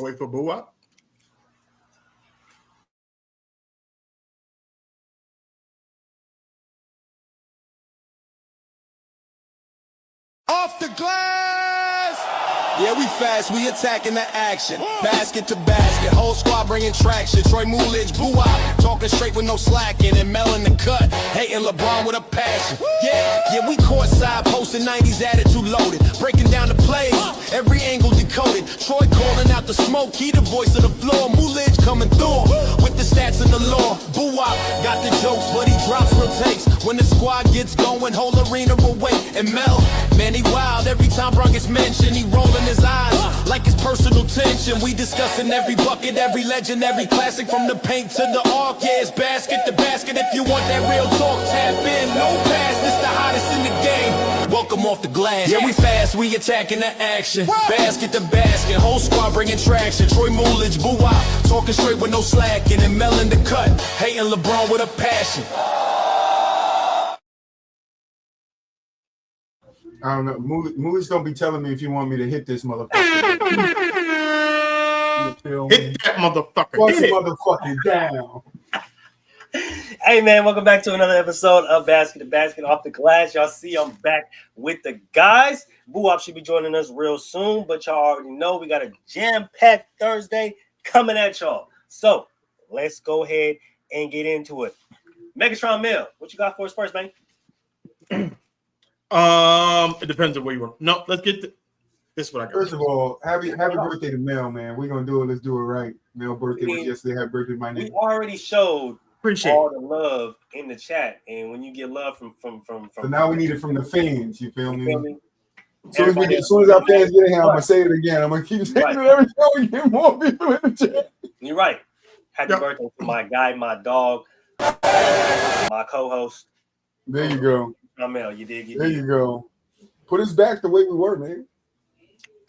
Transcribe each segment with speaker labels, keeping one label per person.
Speaker 1: wait for Boo Up.
Speaker 2: Off the glass! Yeah, we fast, we attacking the action. Basket to basket, whole squad bringing traction. Troy Moolidge, boo-wop, talking straight with no slacking. And Mel in the cut, hating LeBron with a passion. Yeah, we courtside, posting 90s attitude loaded. Breaking down the plays, every angle decoded. Troy calling out the smoke, he the voice of the floor. Moolidge coming through with the stats and the lore. Boo-wop got the jokes, but he drops real takes. When the squad gets going, whole arena will wait. And Mel, man, he wild every time Bron gets mentioned. He rolling his eyes like it's personal tension. We discussing every bucket, every legend, every classic. From the paint to the arc, yeah, it's basket to basket. If you want that real talk, tap in, no pass. This the hottest in the game. Welcome off the glass. Yeah, we fast, we attacking the action. Basket to basket, whole squad bringing traction. Troy Moolidge, boo-wop, talking straight with no slacking. And Mel in the cut, hating LeBron with a passion.
Speaker 3: I don't know. Moolidge gonna be telling me if you want me to hit this motherfucker.
Speaker 1: Hit that motherfucker.
Speaker 3: What's the motherfucking down?
Speaker 4: Hey man, welcome back to another episode of Basket to Basket Off the Glass. Y'all see I'm back with the guys. Boo-wop should be joining us real soon, but y'all already know we got a jam-packed Thursday coming at y'all. So let's go ahead and get into it. Megatron Mill, what you got for us first, man?
Speaker 1: It depends on where you want. No, let's get this. Is what I got.
Speaker 3: First of all, happy birthday to Mel, man. We're gonna do it. Let's do it right. Mel birthday was yesterday. Happy birthday, my name.
Speaker 4: We already showed
Speaker 1: Appreciate
Speaker 4: all the love in the chat, and when you get love from
Speaker 3: So now we need it from the fans. You feel me?
Speaker 4: As
Speaker 3: soon as our fans get in here, I'm gonna say it again. I'm gonna keep saying it every time we get more people in the chat.
Speaker 4: You're right. Happy birthday to my guy, my dog, my co-host.
Speaker 3: There you go.
Speaker 4: Mel, you did.
Speaker 3: There you go. Put us back the way we were, man.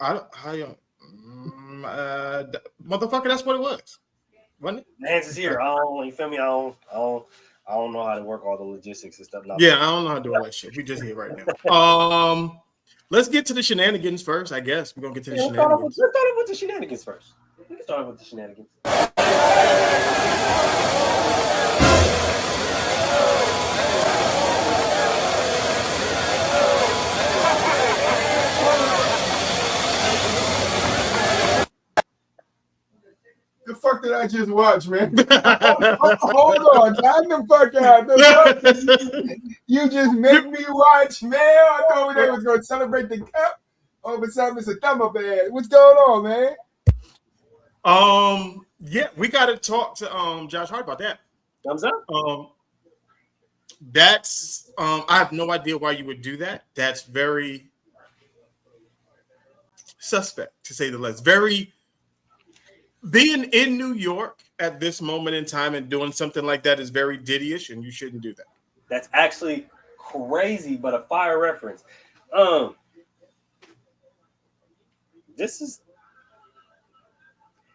Speaker 1: Motherfucker, that's what it was. Wasn't it?
Speaker 4: The answer's here. You feel me? I don't know how to work all the logistics and stuff.
Speaker 1: Yeah, I don't know how to do all that shit. We just here right now. Let's get to the shenanigans first, I guess. We're gonna get to the shenanigans.
Speaker 4: Let's start off with the shenanigans first. We can start off with the shenanigans.
Speaker 3: The fuck did I just watch, man? Hold on, time the fuck out. You just make me watch, man. I thought they was gonna celebrate the cup. All of a sudden, it's a thumb up ad. What's going on, man?
Speaker 1: Yeah, we gotta talk to Josh Hart about that.
Speaker 4: Thumbs up.
Speaker 1: That's I have no idea why you would do that. That's very suspect, to say the least. Very. Being in New York at this moment in time and doing something like that is very Diddy-ish, and you shouldn't do that.
Speaker 4: That's actually crazy, but a fire reference. This is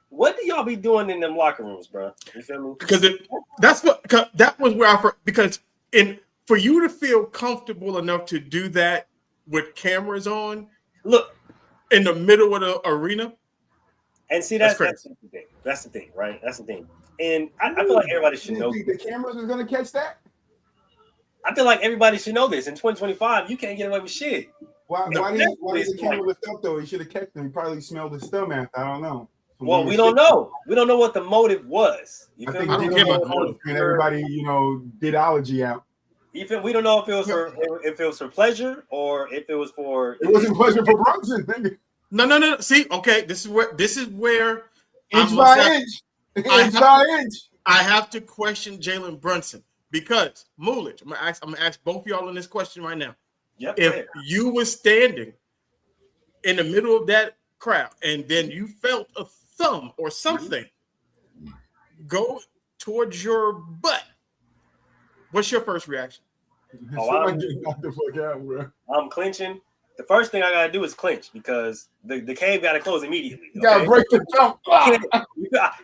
Speaker 4: what do y'all be doing in them locker rooms, bro? You feel me?
Speaker 1: Because that was where for you to feel comfortable enough to do that with cameras on,
Speaker 4: look
Speaker 1: in the middle of the arena.
Speaker 4: And see, that's the thing. That's the thing, right? That's the thing. And I feel like everybody should know.
Speaker 3: The cameras is gonna catch that.
Speaker 4: I feel like everybody should know this. In 2025, you can't get away with shit.
Speaker 3: Why did the camera lift up though? He should have kept him. He probably smelled his thumb after. I don't know.
Speaker 4: Well, we don't know. We don't know what the motive was. You feel
Speaker 3: I think and everybody, did ology out.
Speaker 4: You feel? We don't know if it was for pleasure or if it was for.
Speaker 3: It wasn't pleasure for Brunson.
Speaker 1: No. See, okay, this is where
Speaker 3: inch by inch.
Speaker 1: I have to question Jalen Brunson because Moolidge. I'm gonna ask both of y'all in this question right now.
Speaker 4: Yep.
Speaker 1: If you were standing in the middle of that crowd and then you felt a thumb or something go towards your butt, what's your first reaction?
Speaker 4: I'm clinching. The first thing I gotta do is clinch because the cave gotta close immediately.
Speaker 3: You gotta break the thumb.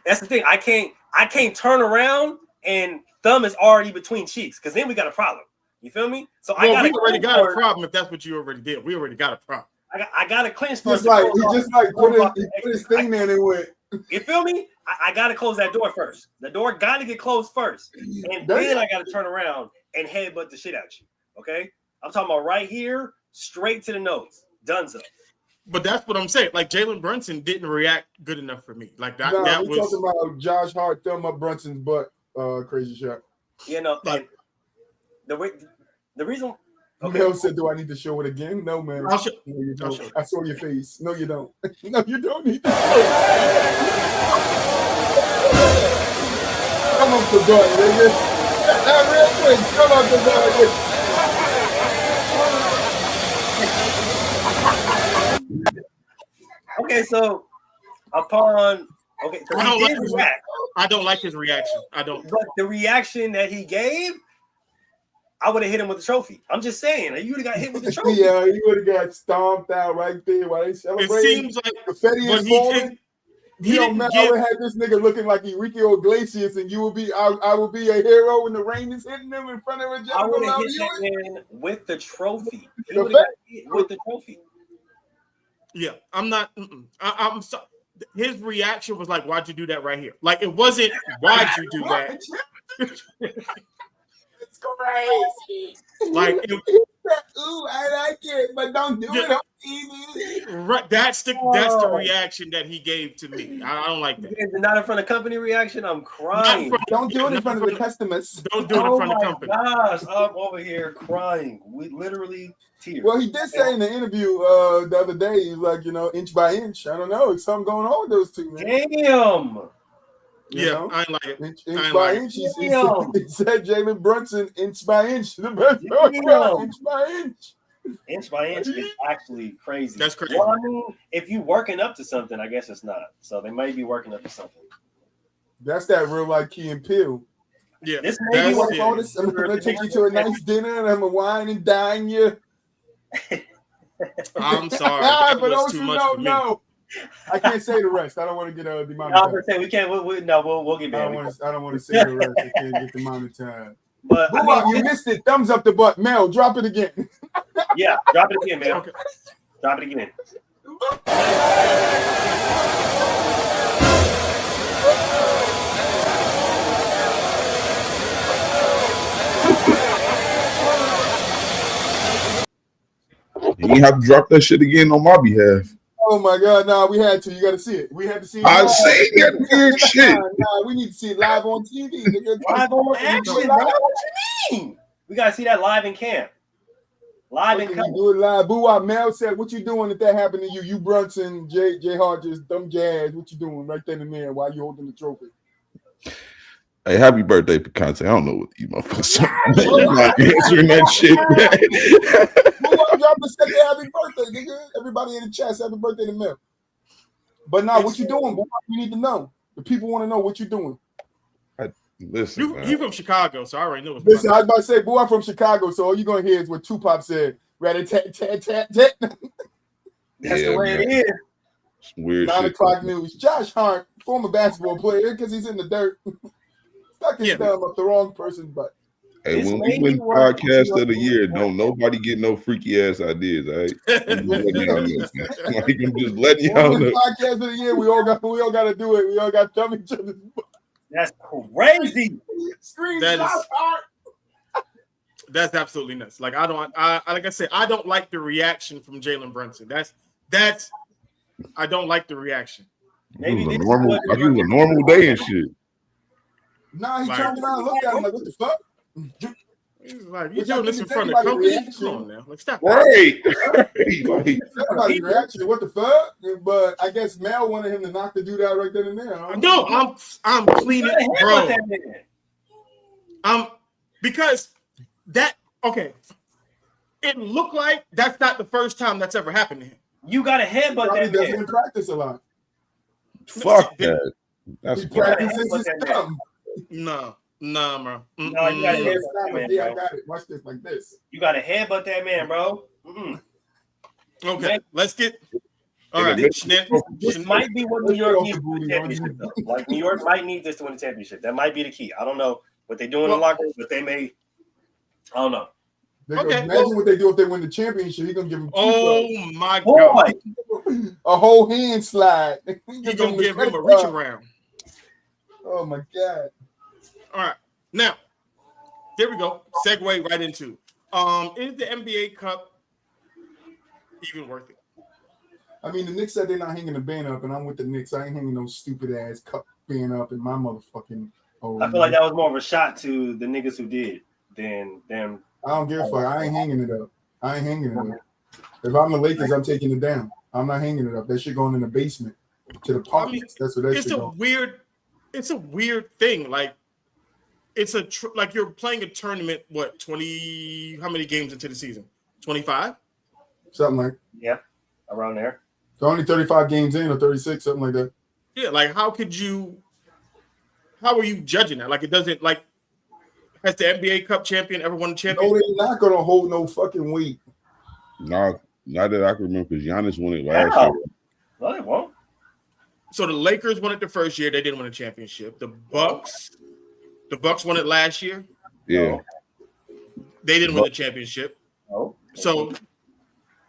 Speaker 4: That's the thing. I can't turn around and thumb is already between cheeks because then we got a problem. You feel me? So we
Speaker 1: already got a problem if that's what you already did. We already got a problem.
Speaker 4: I gotta clinch
Speaker 3: first. He just put his thing there and went.
Speaker 4: You feel me? I gotta close that door first. The door gotta get closed first, and then I gotta turn around and headbutt the shit out you. Okay, I'm talking about right here, straight to the nose. Dunzo.
Speaker 1: But that's what I'm saying. Like Jalen Brunson didn't react good enough for me. Like that.
Speaker 3: No,
Speaker 1: that
Speaker 3: we
Speaker 1: was
Speaker 3: talking about Josh Hart thumb up Brunson's butt. Crazy shot.
Speaker 4: You know,
Speaker 1: like
Speaker 4: the reason. Okay.
Speaker 3: Mel said, "Do I need to show it again?" No, man.
Speaker 1: I'll show-
Speaker 3: No, you
Speaker 1: I'll
Speaker 3: don't.
Speaker 1: show it.
Speaker 3: I saw your face. No, you don't. No, you don't need to. Come up the butt, nigga. Real quick, come up the butt.
Speaker 4: Okay, so upon okay, so
Speaker 1: I don't
Speaker 4: he
Speaker 1: like
Speaker 4: did
Speaker 1: his
Speaker 4: react,
Speaker 1: I don't like his reaction. I don't.
Speaker 4: but the reaction that he gave, I would have hit him with the trophy. I'm just saying, you would have got hit with the trophy.
Speaker 3: Yeah, he would have got stomped out right there while they
Speaker 1: It
Speaker 3: celebrating.
Speaker 1: seems like
Speaker 3: Confetti
Speaker 1: but
Speaker 3: is falling.
Speaker 1: he
Speaker 3: You know,
Speaker 1: didn't
Speaker 3: man, I
Speaker 1: give.
Speaker 3: would have had this nigga looking like Enrique Iglesias, and you would be, I would be a hero, and the rain is hitting him in front of a
Speaker 4: I
Speaker 3: Jennifer
Speaker 4: would have
Speaker 3: Love
Speaker 4: hit
Speaker 3: Hewitt.
Speaker 4: that man with the trophy. He
Speaker 3: The
Speaker 4: would have got hit with the trophy.
Speaker 1: Yeah, I'm not. I'm sorry. His reaction was like, "Why'd you do that right here?" Like it wasn't, "Why'd you do that?"
Speaker 3: It's crazy.
Speaker 1: Like
Speaker 3: Ooh, I like it, but don't do it on TV.
Speaker 1: right, that's the reaction that he gave to me. I don't like that.
Speaker 4: Not in front of company reaction. I'm crying.
Speaker 3: Don't do it in front of the customers.
Speaker 1: Don't do it in front of company.
Speaker 4: Gosh, I'm over here crying. We literally tears.
Speaker 3: Well, he did say in the interview the other day, he's like, inch by inch. I don't know. It's something going on with those two, man.
Speaker 4: Damn.
Speaker 1: Yeah,
Speaker 3: know?
Speaker 1: I ain't like it.
Speaker 3: Inch
Speaker 1: I ain't
Speaker 3: by
Speaker 1: like
Speaker 3: inch.
Speaker 1: it.
Speaker 3: He said Jalen Brunson, inch by inch. The best inch by inch.
Speaker 4: Inch by inch is actually crazy.
Speaker 1: That's crazy.
Speaker 4: Well, I mean, if you working up to something, I guess it's not. So they may be working up to something.
Speaker 3: That's that real life Key and Peele.
Speaker 1: Yeah,
Speaker 4: This may be
Speaker 1: that's
Speaker 4: what
Speaker 1: it.
Speaker 3: I'm going to take you to a nice dinner, and I'm going to wine and dine you.
Speaker 1: I'm sorry. That
Speaker 3: For
Speaker 1: was
Speaker 3: those
Speaker 1: too
Speaker 3: who
Speaker 1: much
Speaker 3: don't
Speaker 1: for me.
Speaker 3: know, I can't say the rest. I don't want to get
Speaker 4: I was
Speaker 3: demonetized.
Speaker 4: gonna say we can't. We'll get
Speaker 3: I
Speaker 4: back.
Speaker 3: don't want to say the rest. I can't get demonetized.
Speaker 4: But I
Speaker 3: Boo-Bop,
Speaker 4: mean,
Speaker 3: you missed it. Thumbs up the butt. Mel, drop it again.
Speaker 4: yeah, drop it again, man.
Speaker 1: Okay.
Speaker 4: Drop it again.
Speaker 5: You have to drop that shit again on my behalf.
Speaker 3: Oh my God! Nah, we had to. You got to see it. We had to see it.
Speaker 5: I see that weird shit.
Speaker 3: Nah, we need to see it live on TV. Nigga.
Speaker 4: Live on action, bro. What you mean? We gotta see that live in camp. Live in
Speaker 3: We
Speaker 4: camp.
Speaker 3: do it live. Boo-Wop, Mel said, "What you doing if that happened to you? You Brunson, J Hart, just dumb jazz. What you doing right then and there while you holding the trophy?"
Speaker 5: Hey, happy birthday for content. I don't know what these motherfuckers are. I'm not answering that shit.
Speaker 3: Boo-Wop, drop a second happy birthday, nigga. Everybody in the chat, say happy birthday to Mel. But now, what you doing, Boo-Wop? You need to know. The people want to know what you doing.
Speaker 5: Listen,
Speaker 1: You from Chicago, so I already know.
Speaker 3: Listen, I was about to say, Boo-Wop from Chicago, so all you're gonna hear is what Tupac said. Rat-a-tat-tat-tat-tat.
Speaker 4: That's the way it is.
Speaker 5: Some weird
Speaker 3: 9
Speaker 5: shit.
Speaker 3: o'clock news. Josh Hart, former basketball player, because he's in the dirt. Stuck his thumb up the wrong person's butt.
Speaker 5: Hey,
Speaker 4: This
Speaker 5: when
Speaker 4: may
Speaker 5: we win
Speaker 4: be worth
Speaker 5: podcast of the
Speaker 4: it.
Speaker 5: year, don't nobody get no freaky ass ideas, all right? I'm just letting y'all know. Like, I'm just letting y'all know.
Speaker 3: Podcast of the year, we all got to do it. We all got to thumb each other's butt.
Speaker 4: That's crazy.
Speaker 3: Scream
Speaker 1: That is-
Speaker 3: Josh Hart.
Speaker 1: That's absolutely nuts. Like like I said, I don't like the reaction from Jalen Brunson. That's I don't like the reaction.
Speaker 4: Maybe
Speaker 5: It was
Speaker 4: this
Speaker 5: a
Speaker 4: is
Speaker 5: normal,
Speaker 4: what-
Speaker 5: like it was a normal day and shit.
Speaker 3: Nah, he
Speaker 1: Like-
Speaker 3: turned around and looked at him like, what the fuck?
Speaker 1: He's like, you
Speaker 3: Which I
Speaker 1: doing this
Speaker 3: think
Speaker 1: in front of
Speaker 3: everybody
Speaker 1: company?
Speaker 3: reaction.
Speaker 1: Come on now, like stop.
Speaker 5: Right. Like,
Speaker 3: Everybody reaction, what the fuck? But I guess Mel wanted him to knock the dude out right then and there.
Speaker 1: No, I'm cleaning, bro. Because that okay. It looked like that's not the first time that's ever happened to him.
Speaker 4: You got to headbutt
Speaker 3: Probably
Speaker 4: that
Speaker 3: doesn't
Speaker 4: man.
Speaker 3: practice a lot.
Speaker 5: fuck that. That's
Speaker 3: He
Speaker 5: wild.
Speaker 3: practices his thumb.
Speaker 1: No, bro.
Speaker 4: No, you gotta
Speaker 3: Yeah,
Speaker 4: headbutt
Speaker 3: yeah, I
Speaker 4: that man, bro.
Speaker 3: got it. Watch this like this.
Speaker 4: You got to headbutt that man, bro.
Speaker 1: Okay, let's get. All
Speaker 5: In
Speaker 1: right,
Speaker 5: the middle-
Speaker 4: This might be what New York needs to win the
Speaker 3: Booty on
Speaker 4: championship,
Speaker 3: you.
Speaker 4: though. Like, New York might need this to win the championship. That might be the key. I don't know what they do in the
Speaker 1: Well-
Speaker 4: locker room, but they may. I don't know.
Speaker 3: They're gonna
Speaker 1: Okay,
Speaker 3: imagine what they do if they win the championship. He's gonna give him two
Speaker 1: Oh
Speaker 3: belts.
Speaker 1: my
Speaker 4: Boy,
Speaker 1: god!
Speaker 3: A whole hand slide.
Speaker 1: He gonna give him a reach around.
Speaker 3: Oh my god!
Speaker 1: All right, now there we go. Segue right into is the NBA Cup even worth it?
Speaker 3: I mean, the Knicks said they're not hanging the band up, and I'm with the Knicks. I ain't hanging no stupid ass cup band up in my motherfucking.
Speaker 4: I feel like that was more of a shot to the niggas who did than them.
Speaker 3: I don't give a fuck. I ain't hanging it up. If I'm the Lakers, I'm taking it down. I'm not hanging it up. That shit going in the basement to the pockets. I mean, that's what that shit going.
Speaker 1: It's a weird thing. Like it's like you're playing a tournament. What 20? How many games into the season? 25.
Speaker 3: Something like.
Speaker 4: Yeah, around there.
Speaker 3: So only 35 games in or 36, something like that.
Speaker 1: Yeah, like how are you judging that? Like it doesn't like has the NBA Cup champion ever won a championship?
Speaker 3: No, they're not gonna hold no fucking weight.
Speaker 5: No, not that I can remember because Giannis won it last year.
Speaker 4: No, they won't.
Speaker 1: So the Lakers won it the first year, they didn't win a championship. The Bucks won it last year.
Speaker 5: Yeah.
Speaker 1: They didn't win the championship.
Speaker 4: No.
Speaker 1: So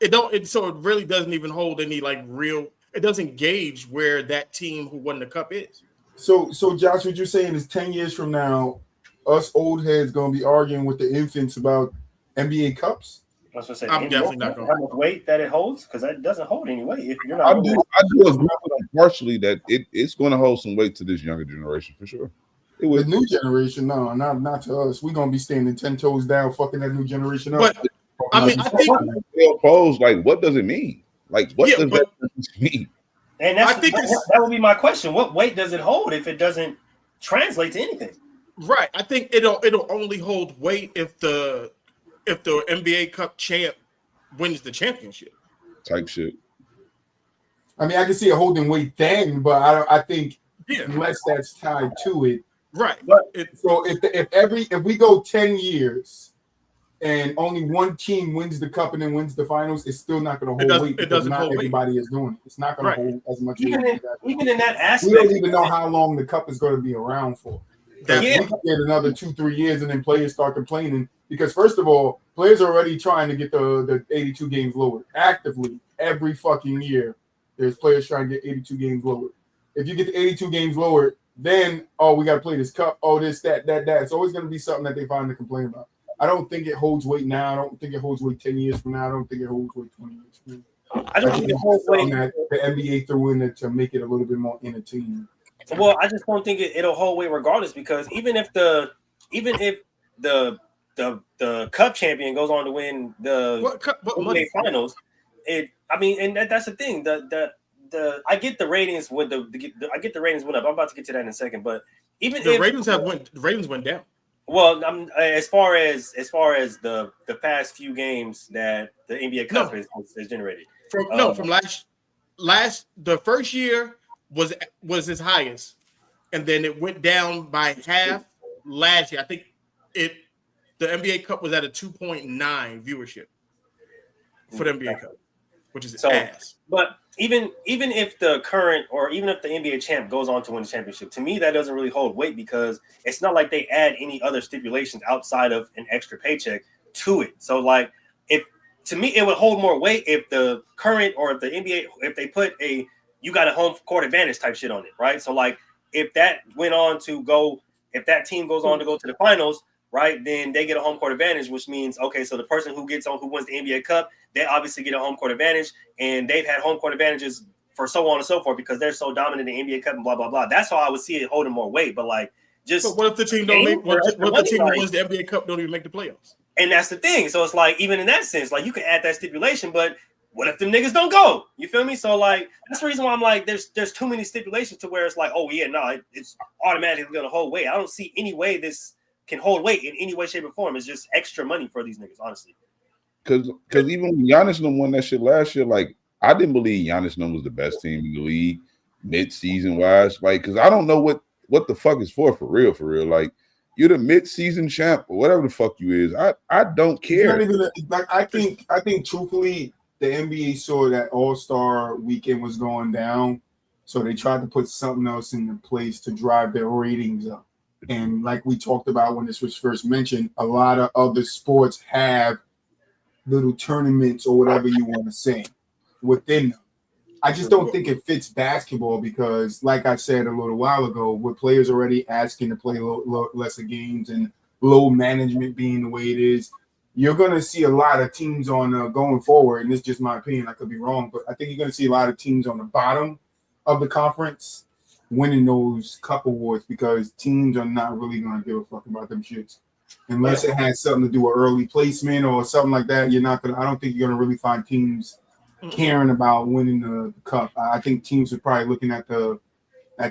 Speaker 1: it really doesn't even hold any like real. It doesn't gauge where that team who won the cup is.
Speaker 3: So Josh, what you're saying is 10 years from now, us old heads gonna be arguing with the infants about NBA cups.
Speaker 4: That's what I said.
Speaker 1: I'm definitely not going.
Speaker 4: How much weight that it holds? Because that doesn't hold any weight. If you're not,
Speaker 5: I do agree with them partially that it's going to hold some weight to this younger generation for sure.
Speaker 3: The new generation, no, not to us. We're gonna be standing 10 toes down, fucking that new generation up.
Speaker 1: But I mean, I think
Speaker 5: they'll pose like, what does it mean? Like, what does that mean?
Speaker 4: And that would be my question. What weight does it hold if it doesn't translate to anything?
Speaker 1: Right. I think it'll only hold weight if the NBA Cup champ wins the championship.
Speaker 5: Type shit.
Speaker 3: I mean, I can see a holding weight then, but I think unless that's tied to it.
Speaker 1: Right.
Speaker 3: So if we go 10 years and only one team wins the cup and then wins the finals, it's still not going to hold weight because not everybody is doing it. It's not going to hold as much weight.
Speaker 4: Even in that aspect,
Speaker 3: we don't even know how long the cup is going to be around for. We can get another 2-3 years and then players start complaining because first of all, players are already trying to get the 82 games lowered actively every fucking year. There's players trying to get 82 games lowered. If you get the 82 games lowered, then we got to play this cup. This, that. It's always going to be something that they find to complain about. I don't think it holds weight now. I don't think it holds weight 10 years from now. I don't think it holds weight 20 years from now.
Speaker 4: I don't think it holds weight.
Speaker 3: That the NBA threw in it to make it a little bit more entertaining.
Speaker 4: Well, I just don't think it'll hold weight regardless because even if the cup champion goes on to win the NBA finals, that's the thing. I get the ratings went up. I'm about to get to that in a second, but even
Speaker 1: the ratings went down.
Speaker 4: Well, as far as the past few games that the NBA Cup has generated.
Speaker 1: From last the first year was its highest, and then it went down by half last year. I think the NBA Cup was at a 2.9 viewership for the NBA Cup, which is ass.
Speaker 4: But even if the current or even if the NBA champ goes on to win the championship, to me that doesn't really hold weight because it's not like they add any other stipulations outside of an extra paycheck to it. So like to me it would hold more weight if the current or if the NBA if they put you got a home court advantage type shit on it, right? So like if that team goes on to go to the finals, right, then they get a home court advantage, which means so the person who wins the NBA Cup, they obviously get a home court advantage, and they've had home court advantages for so on and so forth because they're so dominant in the NBA Cup and blah blah blah. That's how I would see it holding more weight. But like,
Speaker 1: but what if the team don't make? What if the team who wins the NBA Cup don't even make the playoffs?
Speaker 4: And that's the thing. So it's like even in that sense, like you can add that stipulation, but what if them niggas don't go? You feel me? So like that's the reason why I'm like, there's too many stipulations to where it's like, it's automatically gonna hold weight. I don't see any way this can hold weight in any way, shape, or form. It's just extra money for these niggas, honestly.
Speaker 5: Because even when Giannis won that shit last year, like I didn't believe Giannis was the best team in the league mid-season wise. Like, because I don't know what the fuck is for real. Like, you're the mid-season champ or whatever the fuck you is. I don't care.
Speaker 3: I think truthfully, the NBA saw that All-Star weekend was going down, so they tried to put something else into place to drive their ratings up. And like we talked about when this was first mentioned, a lot of other sports have little tournaments or whatever you want to say within them. I just don't think it fits basketball because, like I said a little while ago, with players already asking to play lesser games and low management being the way it is, you're going to see a lot of teams on going forward, and this is just my opinion, I could be wrong, but I think you're going to see a lot of teams on the bottom of the conference winning those cup awards because teams are not really going to give a fuck about them shits. Unless it has something to do with early placement or something like that, you're not going to – I don't think you're going to really find teams – caring about winning the cup. I think teams are probably looking at the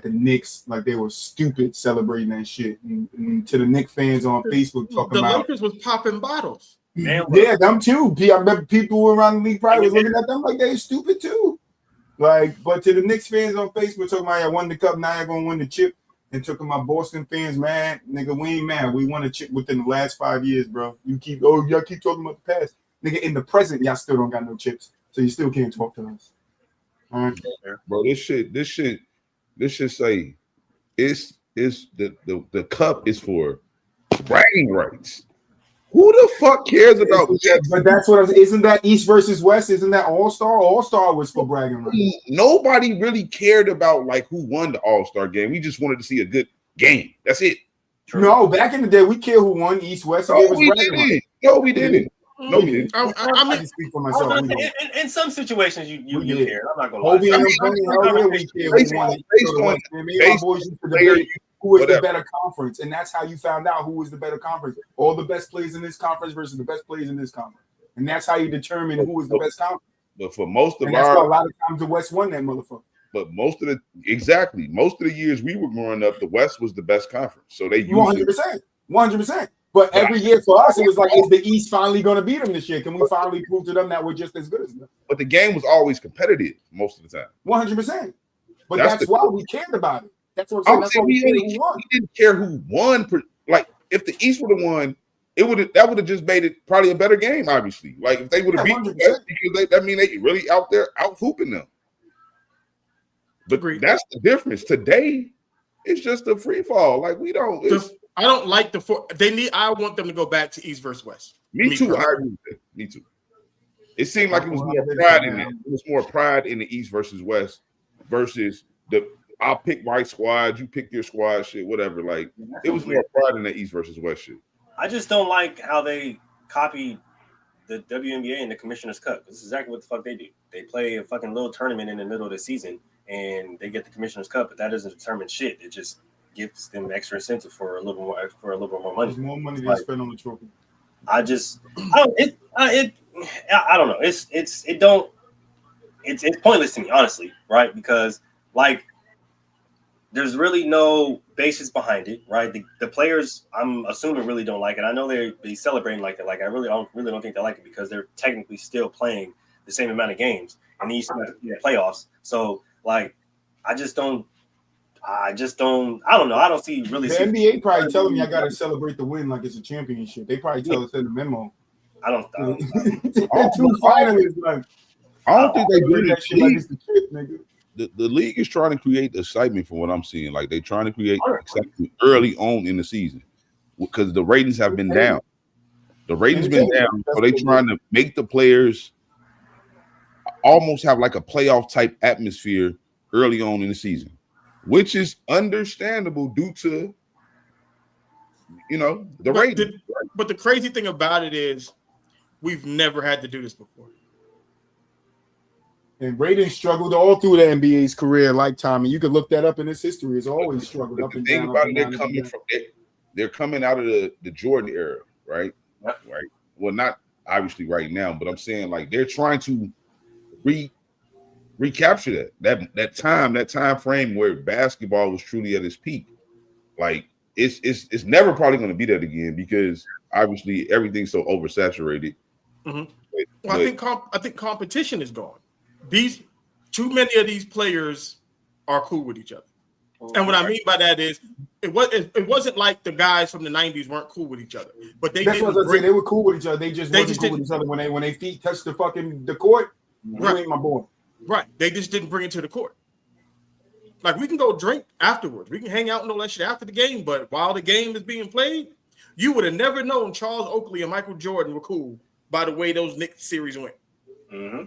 Speaker 3: Knicks like they were stupid celebrating that shit. And to the Knicks fans on Facebook talking about
Speaker 1: the Lakers was popping bottles.
Speaker 3: Yeah, them too. I remember people around the league probably was looking at them like they stupid too. Like, but to the Knicks fans on Facebook talking about I won the cup, now you're gonna win the chip. And talking about Boston fans, man, nigga, we ain't mad. We won a chip within the last 5 years, bro. Y'all keep talking about the past. Nigga, in the present, y'all still don't got no chips. So you still can't talk to us. All right.
Speaker 5: Bro, this shit say it's the cup is for bragging rights. Who the fuck cares about that?
Speaker 3: But that's what isn't that East versus West? Isn't that All-Star? All-Star was for bragging rights.
Speaker 5: Nobody really cared about like who won the All-Star game. We just wanted to see a good game. That's it.
Speaker 3: No, back in the day, we cared who won East West.
Speaker 5: No, we didn't. No, we didn't. No, we didn't.
Speaker 3: I mean, speak for myself.
Speaker 4: In some situations, you care. I'm not gonna lie.
Speaker 3: Who was the better conference, and that's how you found out who was the better conference. All the best players in this conference versus the best players in this conference, and that's how you determine who was the best conference.
Speaker 5: But for most of
Speaker 3: that's why a lot of times the West won that motherfucker.
Speaker 5: But most of the years we were growing up, the West was the best conference. So they
Speaker 3: 100%. But every year for us, it was like, is the East finally going to beat them this year? Can we finally prove to them that we're just as good as them?
Speaker 5: But the game was always competitive most of the time.
Speaker 3: 100%. But that's why we cared about it. That's what I'm saying.
Speaker 5: We didn't care who won. Like if the East would have won, that would have just made it probably a better game. Obviously, like if they would have beat the West, because that mean they really out there out hooping them. But that's the difference. Today, it's just a free fall. Like we don't.
Speaker 1: I don't like I want them to go back to East versus West.
Speaker 5: Me too. I agree with that. Me too. It seemed like it was more pride in it. It was more pride in the East versus West versus I'll pick my squad, you pick your squad, shit, whatever. Like it was more pride in the East versus West shit.
Speaker 4: I just don't like how they copied the WNBA and the Commissioner's Cup. This is exactly what the fuck they do. They play a fucking little tournament in the middle of the season and they get the Commissioner's Cup, but that doesn't determine shit. It just gives them extra incentive for a little more money.
Speaker 3: There's more money they spend on the trophy.
Speaker 4: I don't know. It's pointless to me, honestly, right? Because like there's really no basis behind it, right? The players, I'm assuming, really don't like it. I know they celebrating like it. Like I really don't think they like it because they're technically still playing the same amount of games and they used to have playoffs. So like I don't know. I don't see really.
Speaker 3: The NBA probably telling me I got to celebrate the win like it's a championship. They probably tell us in the memo.
Speaker 4: I don't
Speaker 3: two finalists. Like,
Speaker 5: I don't think they do
Speaker 3: that shit like it's the chip, nigga.
Speaker 5: The league is trying to create excitement from what I'm seeing. Like they're trying to create excitement early on in the season because the ratings have been down. The ratings been down, so they're trying to make the players almost have like a playoff type atmosphere early on in the season, which is understandable due to the ratings.
Speaker 1: But the crazy thing about it is we've never had to do this before.
Speaker 3: And ratings struggled all through the NBA's career lifetime, and you could look that up in its history. It's always struggled up and down.
Speaker 5: They're coming out of the Jordan era, right? Right. Well, not obviously right now, but I'm saying like they're trying to recapture that time frame where basketball was truly at its peak. Like it's never probably going to be that again because obviously everything's so oversaturated.
Speaker 1: Mm-hmm. I think competition is gone. Too many of these players are cool with each other. And what I mean by that is it wasn't like the guys from the 90s weren't cool with each other. But they
Speaker 3: they were cool with each other. They wasn't cool with each other when they feet touched the court. Right. You ain't my boy.
Speaker 1: Right. They just didn't bring it to the court. Like we can go drink afterwards. We can hang out and all that shit after the game, but while the game is being played, you would have never known Charles Oakley and Michael Jordan were cool by the way those Knicks series went.
Speaker 4: Mm-hmm.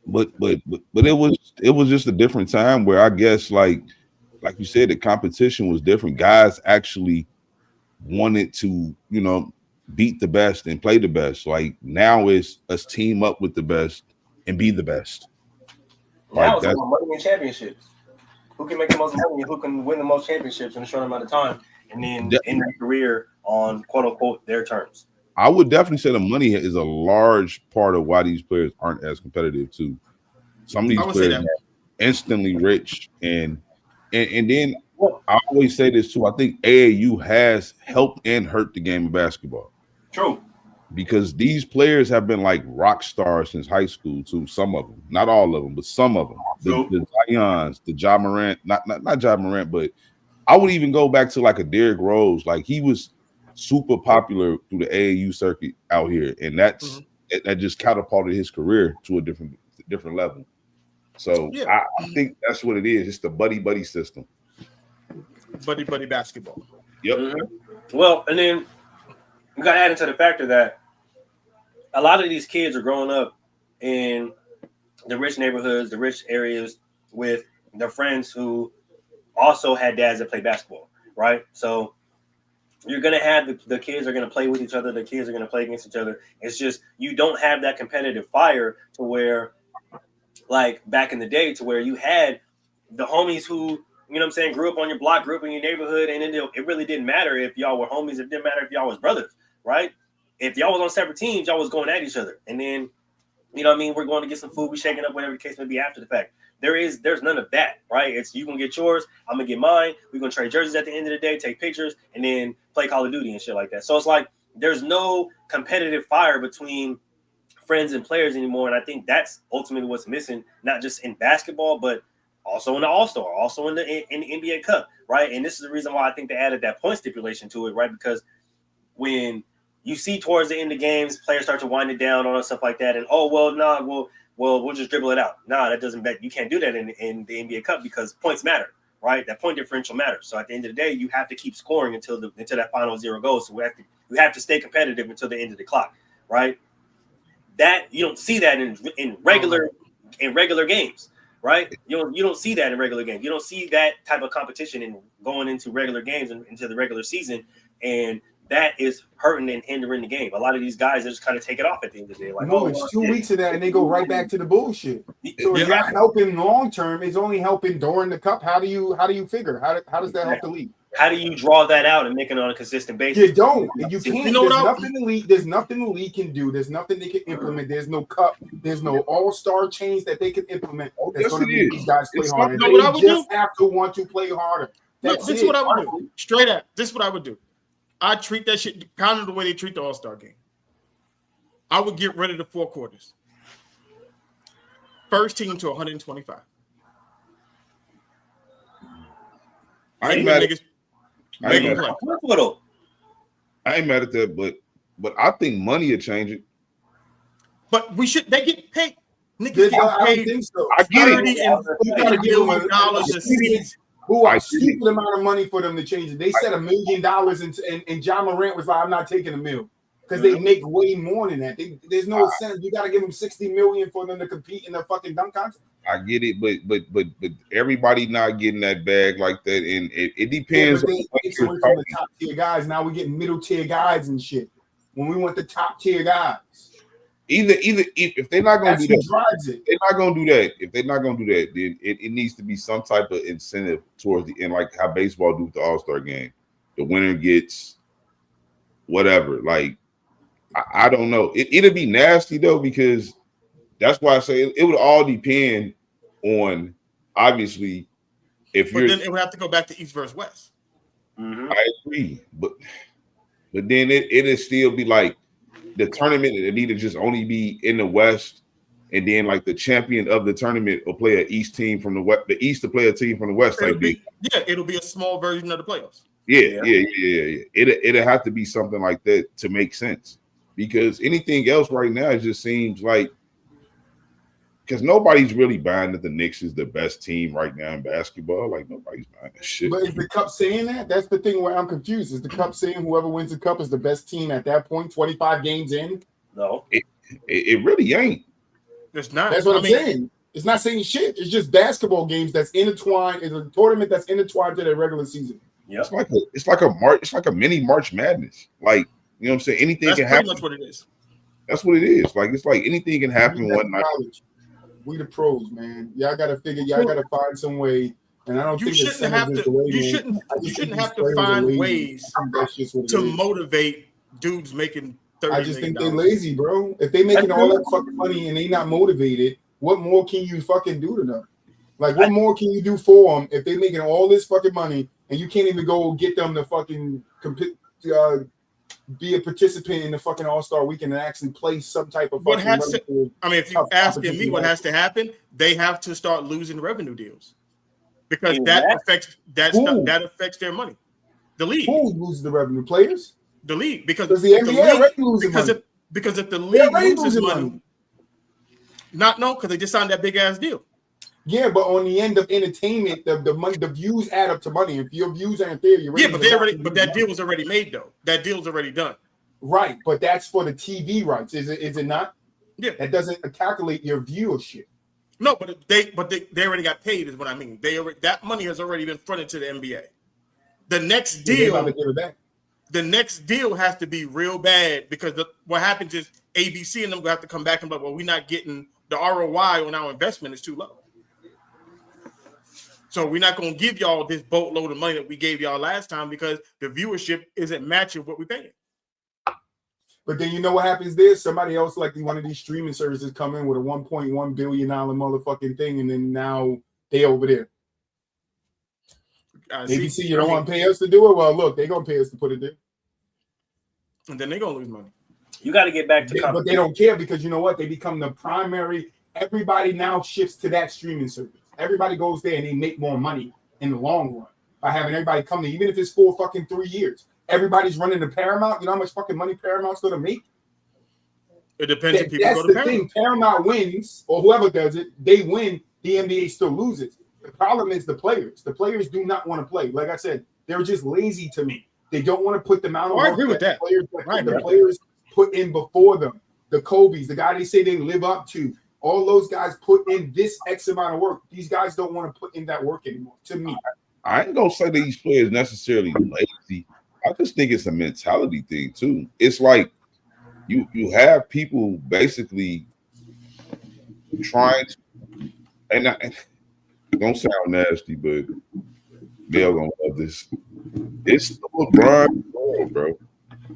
Speaker 5: but it was just a different time where I guess like you said, the competition was different. Guys actually wanted to, beat the best and play the best. Like now it's us team up with the best and be the best.
Speaker 4: Now
Speaker 5: Like
Speaker 4: it's
Speaker 5: that.
Speaker 4: about money and championships. Who can make the most money and who can win the most championships in a short amount of time and then end their career on quote unquote their terms.
Speaker 5: I would definitely say the money is a large part of why these players aren't as competitive too. Some of these players are instantly rich and then I always say this too. I think AAU has helped and hurt the game of basketball.
Speaker 4: True.
Speaker 5: Because these players have been like rock stars since high school too. Some of them, not all of them, but some of them. The Zions, the Ja Morant, not Ja Morant, but I would even go back to like a Derrick Rose. Like he was super popular through the AAU circuit out here, and that just catapulted his career to a different level. So I think that's what it is. It's the buddy system.
Speaker 1: Buddy basketball.
Speaker 5: Yep.
Speaker 4: Mm-hmm. Well, and then you got to add into the factor that a lot of these kids are growing up in the rich neighborhoods, the rich areas with their friends who also had dads that play basketball, right? So you're going to have the kids are going to play with each other. The kids are going to play against each other. It's just you don't have that competitive fire to where, like back in the day, to where you had the homies who, you know what I'm saying, grew up on your block, grew up in your neighborhood, and it really didn't matter if y'all were homies. It didn't matter if y'all was brothers, right? If y'all was on separate teams, y'all was going at each other. And then, you know what I mean, we're going to get some food, we shaking up, whatever the case may be after the fact. There's none of that, right? It's you gonna get yours, I'm gonna get mine. We're gonna trade jerseys at the end of the day, take pictures, and then play Call of Duty and shit like that. So it's like there's no competitive fire between friends and players anymore. And I think that's ultimately what's missing, not just in basketball, but also in the All-Star, also in the NBA Cup, right? And this is the reason why I think they added that point stipulation to it, right? Because when you see towards the end of games, players start to wind it down, all that stuff like that, and we'll just dribble it out. Nah, that doesn't bet. You can't do that in the NBA Cup because points matter, right? That point differential matters. So at the end of the day, you have to keep scoring until that final zero goes. So we have to stay competitive until the end of the clock, right? That you don't see that in regular games, right? You don't see that in regular games. You don't see that type of competition in going into regular games and into the regular season, and that is hurting and hindering the game. A lot of these guys just kind of take it off at the end of the day. Like,
Speaker 3: no, it's 2 weeks of that, and they go right back to the bullshit. So it's not helping long term. It's only helping during the cup. How do you figure? How does that help the league?
Speaker 4: How do you draw that out and make it on a consistent basis?
Speaker 3: You don't. You can't. There's nothing the league can do. There's nothing they can implement. There's no cup. There's no all-star change that they can implement. That's going to make these guys play harder. They just have to want to play harder.
Speaker 1: This is what I would do. Straight up. This is what I would do. I treat that shit kind of the way they treat the All-Star game. I would get rid of the 4 quarters. First team to 125.
Speaker 5: I ain't mad at that, but I think money will change it.
Speaker 1: But they get paid. Niggas get paid.
Speaker 3: I don't think so.
Speaker 5: I get it.
Speaker 3: You gotta give them
Speaker 1: $1 a season.
Speaker 3: Who are stupid amount of money for them to change it. They said $1 million and Ja Morant was like, I'm not taking $1 million. Because they make way more than that. There's no sense. You got to give them $60 million for them to compete in the fucking dunk contest.
Speaker 5: I get it, but everybody not getting that bag like that, and it depends.
Speaker 3: They take away from the top tier guys. Now we're getting middle tier guys and shit. When we want the top tier guys,
Speaker 5: either if they're not going to do that,
Speaker 3: drives it.
Speaker 5: they're not going to do that. If they're not going to do that, then it needs to be some type of incentive towards the end, like how baseball do with the All-Star game. The winner gets whatever. Like I don't know. It'll be nasty though, because that's why I say it would all depend on, obviously, then
Speaker 1: it would have to go back to East versus West.
Speaker 5: Mm-hmm. I agree, but then it'll still be like the tournament. It need to just only be in the West, and then like the champion of the tournament will play an East team from the West. The East to play a team from the West. It'll
Speaker 1: be a small version of the playoffs.
Speaker 5: Yeah. It'll have to be something like that to make sense, because anything else right now, it just seems like. Because nobody's really buying that the Knicks is the best team right now in basketball. Like, nobody's buying that shit.
Speaker 3: But is the Cup saying that? That's the thing where I'm confused. Is the Cup saying whoever wins the Cup is the best team at that point, 25 games in?
Speaker 4: No.
Speaker 5: It really ain't.
Speaker 1: It's not.
Speaker 3: That's what I'm saying. It's not saying shit. It's just basketball games that's intertwined. It's a tournament that's intertwined to the regular season.
Speaker 4: Yep.
Speaker 5: It's like a mini March Madness. Like, you know what I'm saying? Anything can happen.
Speaker 1: That's pretty much what it is.
Speaker 5: That's what it is. Like, it's like anything can happen one night.
Speaker 3: We the pros, man. Y'all gotta find some way. And I don't think
Speaker 1: you shouldn't have to find ways to motivate dudes making $30
Speaker 3: I just think they're lazy, bro. If they making all that fucking money and they not motivated, what more can you fucking do to them? Like, what more can you do for them if they making all this fucking money and you can't even go get them to fucking be a participant in the fucking All-Star Weekend and actually play some type of fucking
Speaker 1: if you're asking me what has to happen, they have to start losing revenue deals. Because that affects their money. The league.
Speaker 3: Who loses the revenue? Players?
Speaker 1: The league. Because
Speaker 3: the NBA already losing money.
Speaker 1: Because if the league loses money. Because they just signed that big ass deal.
Speaker 3: Yeah, but on the end of entertainment, the money, the views add up to money. If your views aren't there, you're
Speaker 1: but that deal was already made though. That deal's already done.
Speaker 3: Right, but that's for the TV rights, is it not?
Speaker 1: Yeah,
Speaker 3: that doesn't calculate your viewership.
Speaker 1: No, but they already got paid, is what I mean. That money has already been fronted to the NBA. The next deal, the next deal has to be real bad because what happens is ABC and them have to come back and be like, well, we're not getting the ROI on our investment is too low. So we're not going to give y'all this boatload of money that we gave y'all last time because the viewership isn't matching what we're paying.
Speaker 3: But then you know what happens there? Somebody else, like one of these streaming services, come in with a $1.1 billion motherfucking thing, and then now they over there. ABC, you don't want to pay us to do it? Well, look, they're going to pay us to put it there.
Speaker 1: And then they're going to lose money.
Speaker 4: You got to get back to
Speaker 3: but they don't care because you know what? They become the primary. Everybody now shifts to that streaming service. Everybody goes there and they make more money in the long run by having everybody come there, even if it's for fucking 3 years. Everybody's running to Paramount. You know how much fucking money Paramount's going to make?
Speaker 1: It depends if people go to Paramount.
Speaker 3: Paramount wins, or whoever does it, they win. The NBA still loses. The problem is the players. The players do not want to play. Like I said, they're just lazy to me. They don't want to put the amount of work
Speaker 1: I agree with that.
Speaker 3: The players put in before them. The Kobe's, the guy they say they live up to. All those guys put in this X amount of work. These guys don't want to put in that work anymore, to me.
Speaker 5: I ain't going to say that these players necessarily lazy. I just think it's a mentality thing, too. It's like you have people basically trying to, and it don't sound nasty, but they're going to love this. It's the LeBron world, bro.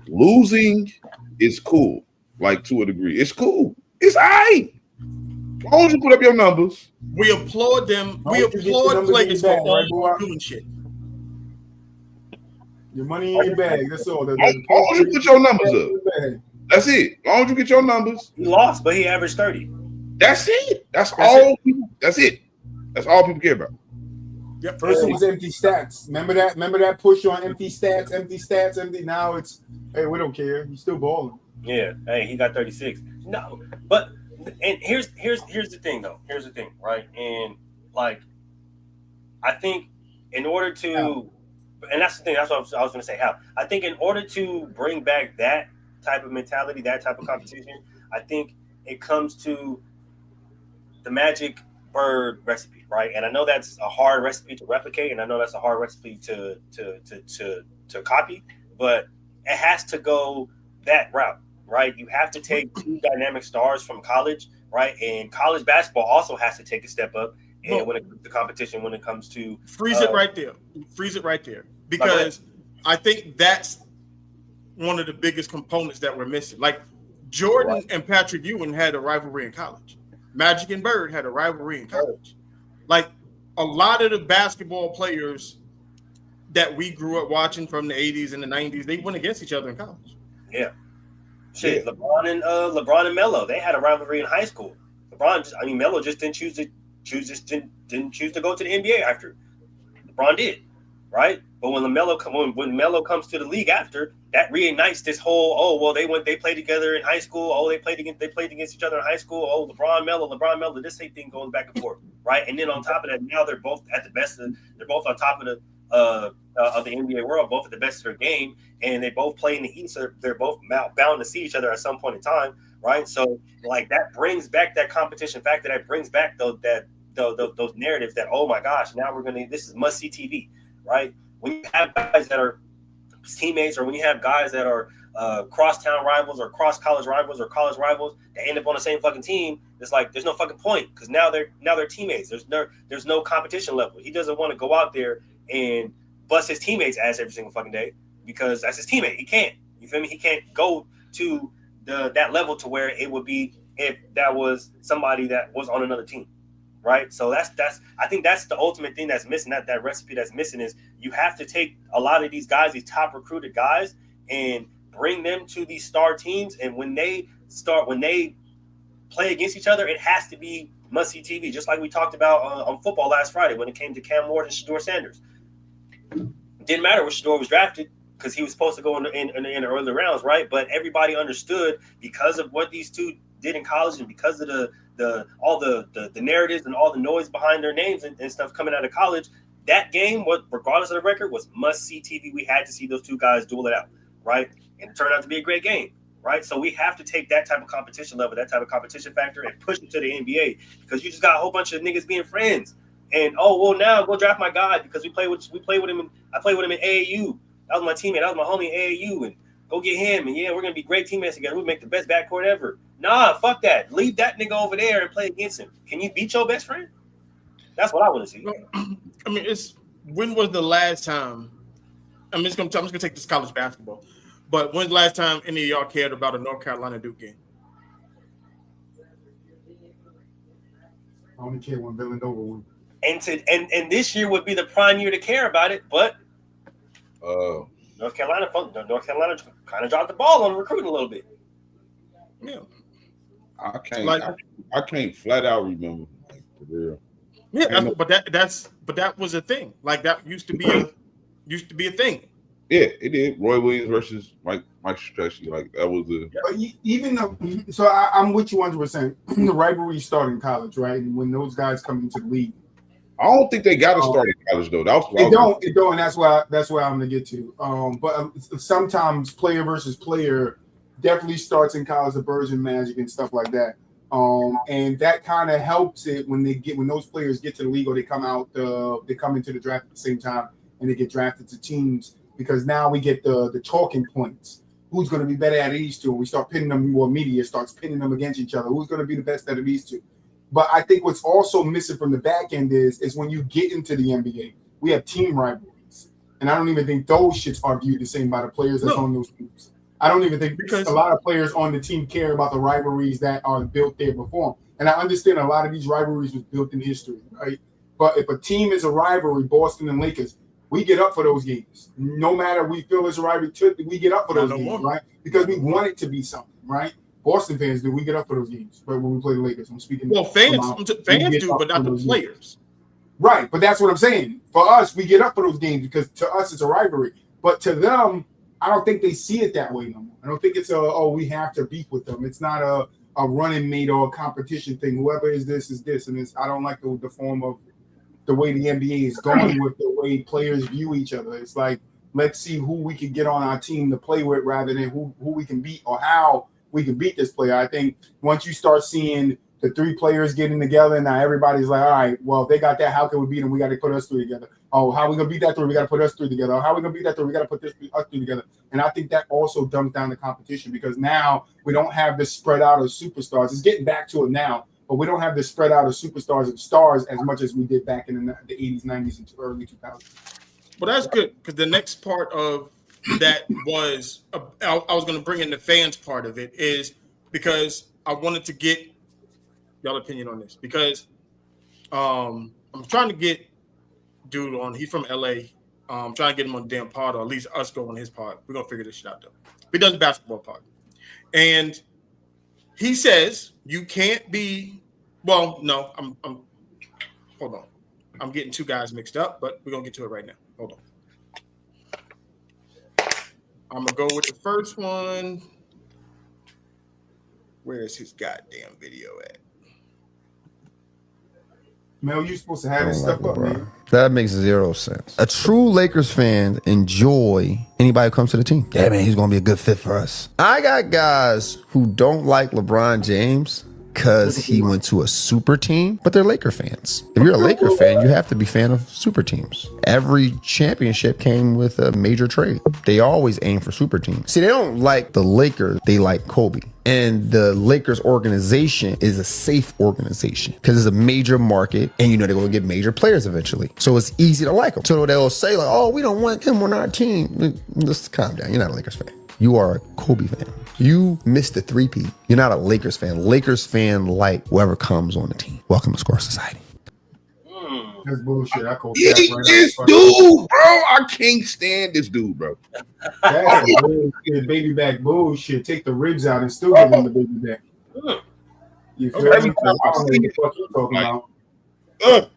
Speaker 5: Losing is cool, like to a degree. It's cool. It's all right. As long as you put up your numbers.
Speaker 1: We applaud them. We applaud players for all doing shit.
Speaker 3: Your money in your bag. That's all.
Speaker 5: As long as you put your numbers up. That's it. As long as you get your numbers.
Speaker 4: He lost, but he averaged 30.
Speaker 5: That's it. That's all people. That's it. That's all people care about.
Speaker 3: Yep. First it was empty stats. Remember that push on empty stats. Now it's, hey, we don't care. He's still balling.
Speaker 4: Yeah. Hey, he got 36. No, but and here's the thing though. Here's the thing, right? And like, I think in order to, and that's the thing. That's what I was going to say. How I think in order to bring back that type of mentality, that type of competition, I think it comes to the Magic Bird recipe, right? And I know that's a hard recipe to replicate, and I know that's a hard recipe to copy, but it has to go that route, right? You have to take two dynamic stars from college, right? And college basketball also has to take a step up. And when it comes to competition, when it comes to
Speaker 1: freeze it right there, because I think that's one of the biggest components that we're missing. Like Jordan and Patrick Ewing had a rivalry in college. Magic and Bird had a rivalry in college. Like a lot of the basketball players that we grew up watching from the 80s and the 90s, they went against each other in college.
Speaker 4: Yeah. Shit, LeBron and Melo, they had a rivalry in high school. Melo just didn't choose to go to the NBA after. LeBron did, right? But when Melo comes to the league after, that reignites this whole they played together in high school. They played against each other in high school. LeBron Melo, this same thing going back and forth, right? And then on top of that, now they're both at the best. They're both on top of the NBA world, both at the best of their game, and they both play in the East. So they're bound to see each other at some point in time, right? So like that brings back that competition factor. That brings back those narratives that, oh my gosh, now this is must see TV, right? When you have guys that are teammates, or when you have guys that are cross-town rivals or cross-college rivals or college rivals that end up on the same fucking team, it's like there's no fucking point because now they're teammates. There's no competition level. He doesn't want to go out there and bust his teammates' ass every single fucking day because that's his teammate. He can't. You feel me? He can't go to that level to where it would be if that was somebody that was on another team. Right. So that's I think that's the ultimate thing that's missing. That recipe that's missing is you have to take a lot of these guys, these top recruited guys, and bring them to these star teams. And when they play against each other, it has to be must-see TV, just like we talked about on football last Friday when it came to Cam Ward and Shedeur Sanders. It didn't matter where Shedeur was drafted because he was supposed to go in the early rounds, right? But everybody understood because of what these two did in college and because of all the narratives and all the noise behind their names and stuff coming out of college, that game, regardless of the record, was must-see TV. We had to see those two guys duel it out, right? And it turned out to be a great game, right? So we have to take that type of competition level, that type of competition factor, and push it to the NBA because you just got a whole bunch of niggas being friends. And now go draft my guy because we play with him. I played with him in AAU. That was my teammate. That was my homie in AAU. And go get him. And yeah, we're gonna be great teammates together. We make the best backcourt ever. Nah, fuck that. Leave that nigga over there and play against him. Can you beat your best friend? That's what I want to see.
Speaker 1: I mean, when was the last time? I'm just gonna take this college basketball. But when's the last time any of y'all cared about a North Carolina Duke game?
Speaker 3: I only care when Villanova won.
Speaker 4: And this year would be the prime year to care about it, but North Carolina kind of dropped the ball on recruiting a little bit.
Speaker 1: Yeah,
Speaker 5: I can't flat out remember, like, for real.
Speaker 1: Yeah, but that was a thing. Like that used to be a thing.
Speaker 5: Yeah, it did. Roy Williams versus Mike Krzyzewski, like that was a.
Speaker 3: But even though, so I'm with you 100%. The rivalry started in college, right? And when those guys come into the league,
Speaker 5: I don't think they got to start in college though.
Speaker 3: It don't, and that's where I'm gonna get to. But sometimes player versus player definitely starts in college, the Virgin Magic and stuff like that. And that kind of helps it when those players get to the league or they come into the draft at the same time and they get drafted to teams because now we get the talking points. Who's going to be better at these two? And we start pinning them more. Media starts pinning them against each other. Who's going to be the best out of these two? But I think what's also missing from the back end is when you get into the NBA, we have team rivalries, and I don't even think those shits are viewed the same by the players that's on those teams. I don't even think because a lot of players on the team care about the rivalries that are built there before. And I understand a lot of these rivalries was built in history, right? But if a team is a rivalry, Boston and Lakers, we get up for those games. No matter we feel it's a rivalry, we get up for those games, right? Because we want it to be something, right? Boston fans do. We get up for those games, but when we play the Lakers, I'm speaking.
Speaker 1: Well, fans do, but not the players.
Speaker 3: Right, but that's what I'm saying. For us, we get up for those games because to us it's a rivalry. But to them, I don't think they see it that way no more. I don't think it's we have to beef with them. It's not a running mate or a competition thing. Whoever is this, and I don't like the form of the way the NBA is going with the way players view each other. It's like, let's see who we can get on our team to play with rather than who we can beat or how we can beat this player. I think once you start seeing the three players getting together, now everybody's like, all right, well, if they got that, how can we beat them? We got to put us three together. Oh, how are we going to beat that three? We got to put us three together. Oh, how are we going to beat that three? We got to put us three together. And I think that also dumbs down the competition because now we don't have this spread out of superstars. It's getting back to it now, but we don't have this spread out of superstars and stars as much as we did back in the 80s, 90s, and early 2000s.
Speaker 1: Well, that's good because the next part of that was I was going to bring in the fans part of it is because I wanted to get y'all opinion on this because I'm trying to get dude on. He's from LA. I'm trying to get him on the damn pod or at least us go on his pod. We're gonna figure this shit out though. He does a basketball pod, and he says you can't be. Well, no, I'm hold on. I'm getting two guys mixed up, but we're gonna get to it right now. Hold on. I'm gonna go with the first one. Where is his goddamn video at?
Speaker 3: Mel, you supposed to have this stuff up, man.
Speaker 6: That makes zero sense. A true Lakers fan enjoy anybody who comes to the team. Yeah, man, he's gonna be a good fit for us. I got guys who don't like LeBron James because he went to a super team, but they're Laker fans. If you're a Laker fan, you have to be fan of super teams. Every championship came with a major trade. They always aim for super teams. See, they don't like the Lakers, they like Kobe. And the Lakers organization is a safe organization because it's a major market and you know they're going to get major players eventually. So it's easy to like them. So they'll say like, oh, we don't want him on our team. Just calm down. You're not a Lakers fan. You are a Kobe fan. You missed the three-peat. You're not a Lakers fan. Lakers fan like whoever comes on the team. Welcome to Score Society.
Speaker 3: That's bullshit. I call
Speaker 5: This dude, bro. I can't stand this dude, bro.
Speaker 3: That's bullshit, baby back bullshit. Take the ribs out and still give him the baby back. You feel me? I don't know what the fuck you talking about.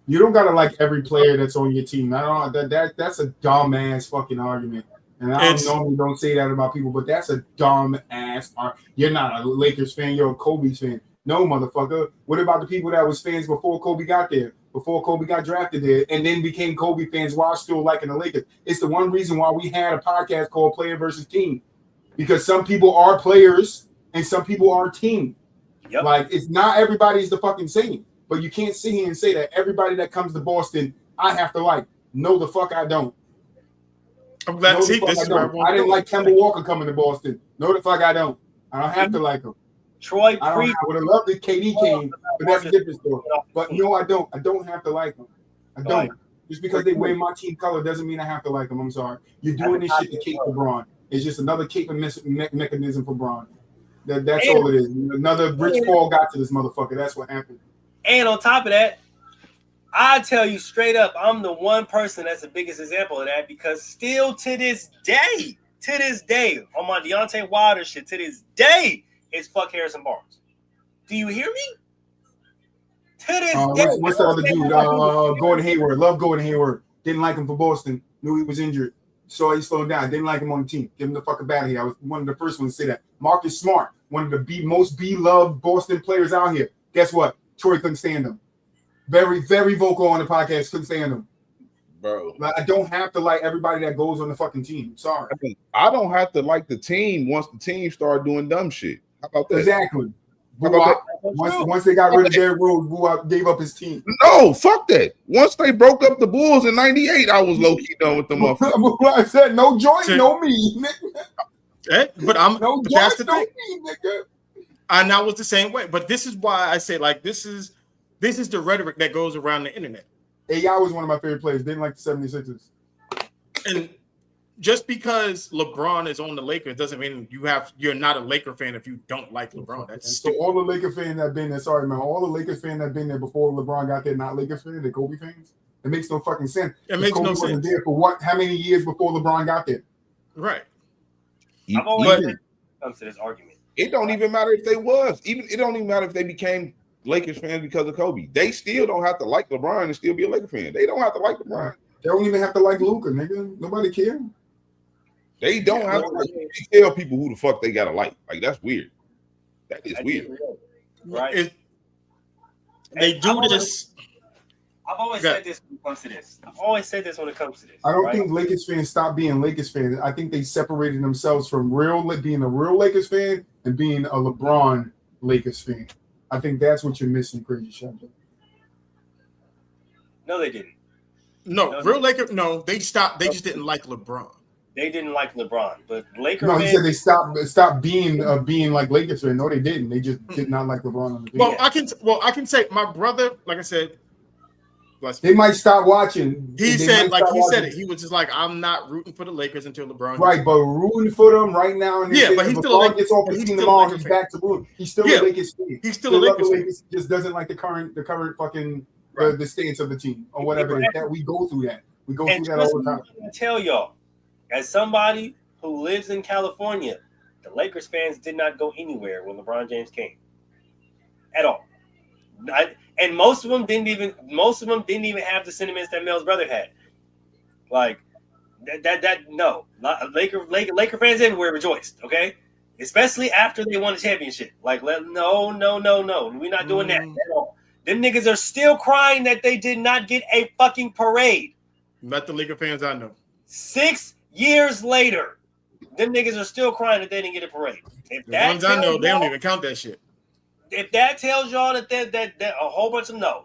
Speaker 3: You don't gotta like every player that's on your team. I don't. That's a dumb ass fucking argument. And I normally don't say that about people, but that's a dumb ass argument. You're not a Lakers fan. You're a Kobe fan. No, motherfucker. What about the people that was fans before Kobe got there? Before Kobe got drafted there, and then became Kobe fans while still liking the Lakers. It's the one reason why we had a podcast called Player versus Team, because some people are players and some people are team.
Speaker 4: Yep.
Speaker 3: Like, it's not everybody's the fucking same, but you can't sit here and say that everybody that comes to Boston, I have to like. No, the fuck I don't.
Speaker 1: I'm glad to see this.
Speaker 3: I didn't like Kemba Walker coming to Boston. No, the fuck I don't. I don't have to like him.
Speaker 4: Troy,
Speaker 3: I would have loved if KD came, but that's a different story. But no, I don't. I don't have to like them. I don't.
Speaker 4: Right.
Speaker 3: Just because they wear my team color doesn't mean I have to like them. I'm sorry. You're doing this shit to cape for Braun. It's just another caping mechanism for Braun. That's all it is. Another Rich Paul got to this motherfucker. That's what happened.
Speaker 4: And on top of that, I tell you straight up, I'm the one person that's the biggest example of that, because still to this day, on my Deontay Wilder shit, to this day, it's fuck Harrison Barnes. Do you hear me? To this day.
Speaker 3: What's the other dude? Gordon Hayward. Love Gordon Hayward. Didn't like him for Boston. Knew he was injured. Saw he slowed down. Didn't like him on the team. Give him the fucking battle here. I was one of the first ones to say that. Marcus Smart, one of the most beloved Boston players out here. Guess what? Troy couldn't stand him. Very, very vocal on the podcast. Couldn't stand him.
Speaker 5: Bro,
Speaker 3: like, I don't have to like everybody that goes on the fucking team. Sorry.
Speaker 5: I don't have to like the team once the team start doing dumb shit. How about that?
Speaker 3: Exactly. Once they got rid of Derrick Rose, Buop gave up his team.
Speaker 5: No, fuck that. Once they broke up the Bulls in '98, I was low key done with them.
Speaker 3: I said no joint, no me.
Speaker 1: But I'm
Speaker 3: no
Speaker 1: but that's the
Speaker 3: no
Speaker 1: thing.
Speaker 3: me, nigga.
Speaker 1: And I was the same way. But this is why I say like this is the rhetoric that goes around the internet.
Speaker 3: AI was one of my favorite players. Didn't like the 76ers.
Speaker 1: And just because LeBron is on the Lakers doesn't mean you're not a Laker fan if you don't like LeBron. That's
Speaker 3: so all the Laker fans that been there. Sorry, man. All the Lakers fans that been there before LeBron got there, not Lakers fans, they're Kobe fans. It makes no fucking sense.
Speaker 1: It makes
Speaker 3: Kobe
Speaker 1: no sense.
Speaker 3: wasn't there for what? How many years before LeBron got there?
Speaker 1: Right.
Speaker 4: I've always said when it comes to this argument.
Speaker 5: It don't even matter if they was. It don't even matter if they became Lakers fans because of Kobe. They still don't have to like LeBron and still be a Laker fan. They don't have to like LeBron.
Speaker 3: They don't even have to like Luka, nigga. Nobody care.
Speaker 5: They don't have to like, tell people who the fuck they gotta like. Like, that's weird. That is weird.
Speaker 4: Right.
Speaker 1: They do this.
Speaker 4: I've always said this when it comes to this.
Speaker 3: I don't think Lakers fans stopped being Lakers fans. I think they separated themselves from being a real Lakers fan and being a LeBron Lakers fan. I think that's what you're missing, Crazy Shabba.
Speaker 4: No, they didn't.
Speaker 1: No, real Lakers. No, they stopped. They just didn't like LeBron.
Speaker 4: They didn't like LeBron, but Lakers.
Speaker 3: No, he said they stopped being like Lakers fans. No, they didn't. They just did not like LeBron on the team.
Speaker 1: I can say my brother, like I said,
Speaker 3: they might stop watching.
Speaker 1: He said it. He was just like, I'm not rooting for the Lakers until LeBron.
Speaker 3: Right, but rooting for them right now. And
Speaker 1: but he's still a Lakers.
Speaker 3: Gets off the team tomorrow. He's back to rooting. He's still a Lakers fan.
Speaker 1: He's still a Lakers fan.
Speaker 3: Just doesn't like the current fucking the stance of the team or whatever it is. That we go through that. We go through that all the time.
Speaker 4: I tell y'all, as somebody who lives in California, the Lakers fans did not go anywhere when LeBron James came, at all. And most of them didn't even have the sentiments that Mel's brother had. Like no. Laker fans everywhere rejoiced, okay? Especially after they won a championship. Like, no. We're not doing that at all. Them niggas are still crying that they did not get a fucking parade.
Speaker 1: Not the Laker fans I know.
Speaker 4: 6 years later, them niggas are still crying that they didn't get a parade. If
Speaker 1: The
Speaker 4: that
Speaker 1: ones I know,
Speaker 4: tells
Speaker 1: they don't
Speaker 4: y'all-
Speaker 1: even count that shit.
Speaker 4: If that tells y'all that a whole bunch of a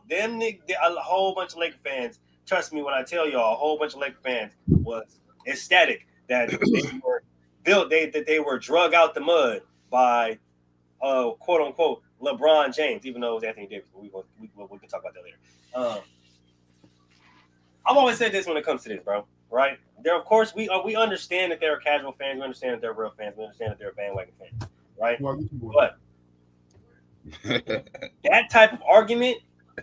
Speaker 4: whole bunch of Laker fans, trust me when I tell y'all, a whole bunch of Laker fans was ecstatic that they were drug out the mud by quote unquote LeBron James, even though it was Anthony Davis. But we can talk about that later. I've always said this when it comes to this, bro. Right? There, of course, we understand that they're casual fans. We understand that they're real fans. We understand that they're bandwagon fans. Right? But that type of argument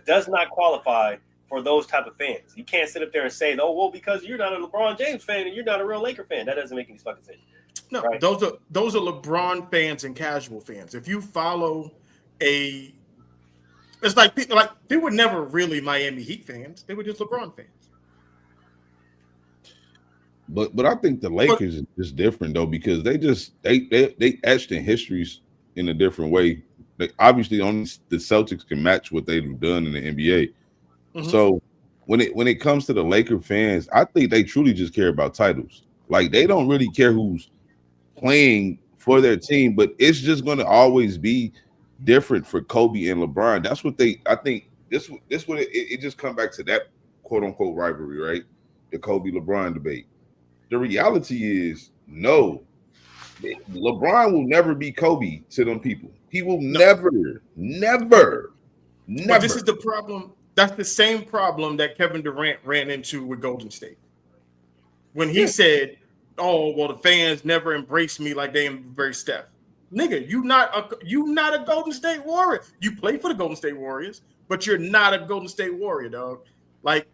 Speaker 4: does not qualify for those type of fans. You can't sit up there and say, "Oh, well, because you're not a LeBron James fan and you're not a real Laker fan." That doesn't make any fucking sense.
Speaker 1: No,
Speaker 4: right?
Speaker 1: those are LeBron fans and casual fans. If you follow it's like people they were never really Miami Heat fans. They were just LeBron fans.
Speaker 5: But I think the Lakers is just different though, because they etched in histories in a different way. Obviously only the Celtics can match what they've done in the NBA. Mm-hmm. So when it comes to the Laker fans, I think they truly just care about titles. Like they don't really care who's playing for their team, but it's just going to always be different for Kobe and LeBron. That's what I think this what it just come back to that quote unquote rivalry, right? The Kobe LeBron debate. The reality is no. LeBron will never be Kobe to them people. He will never.
Speaker 1: But this is the problem. That's the same problem that Kevin Durant ran into with Golden State. When he said, "Oh, well, the fans never embraced me like they embraced Steph." Nigga, you not a Golden State Warrior. You play for the Golden State Warriors, but you're not a Golden State Warrior, dog. Like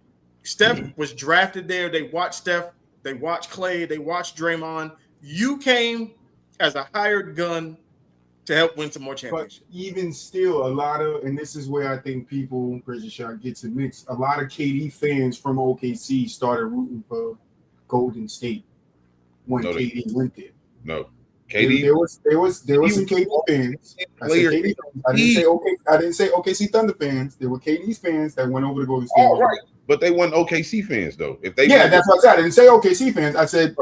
Speaker 1: Steph was drafted there. They watched Steph. They watched Clay. They watched Draymond. You came as a hired gun to help win some more championships.
Speaker 3: But even still, a lot of, and this is where I think people, Prison Shot gets it mixed. A lot of KD fans from OKC started rooting for Golden State when KD went there.
Speaker 5: No, KD.
Speaker 3: There was some KD fans. I didn't say OKC Thunder fans. There were KD's fans that went over to Golden State.
Speaker 5: Oh, right. But they weren't OKC fans though.
Speaker 3: That's what I said. I didn't say OKC fans. I said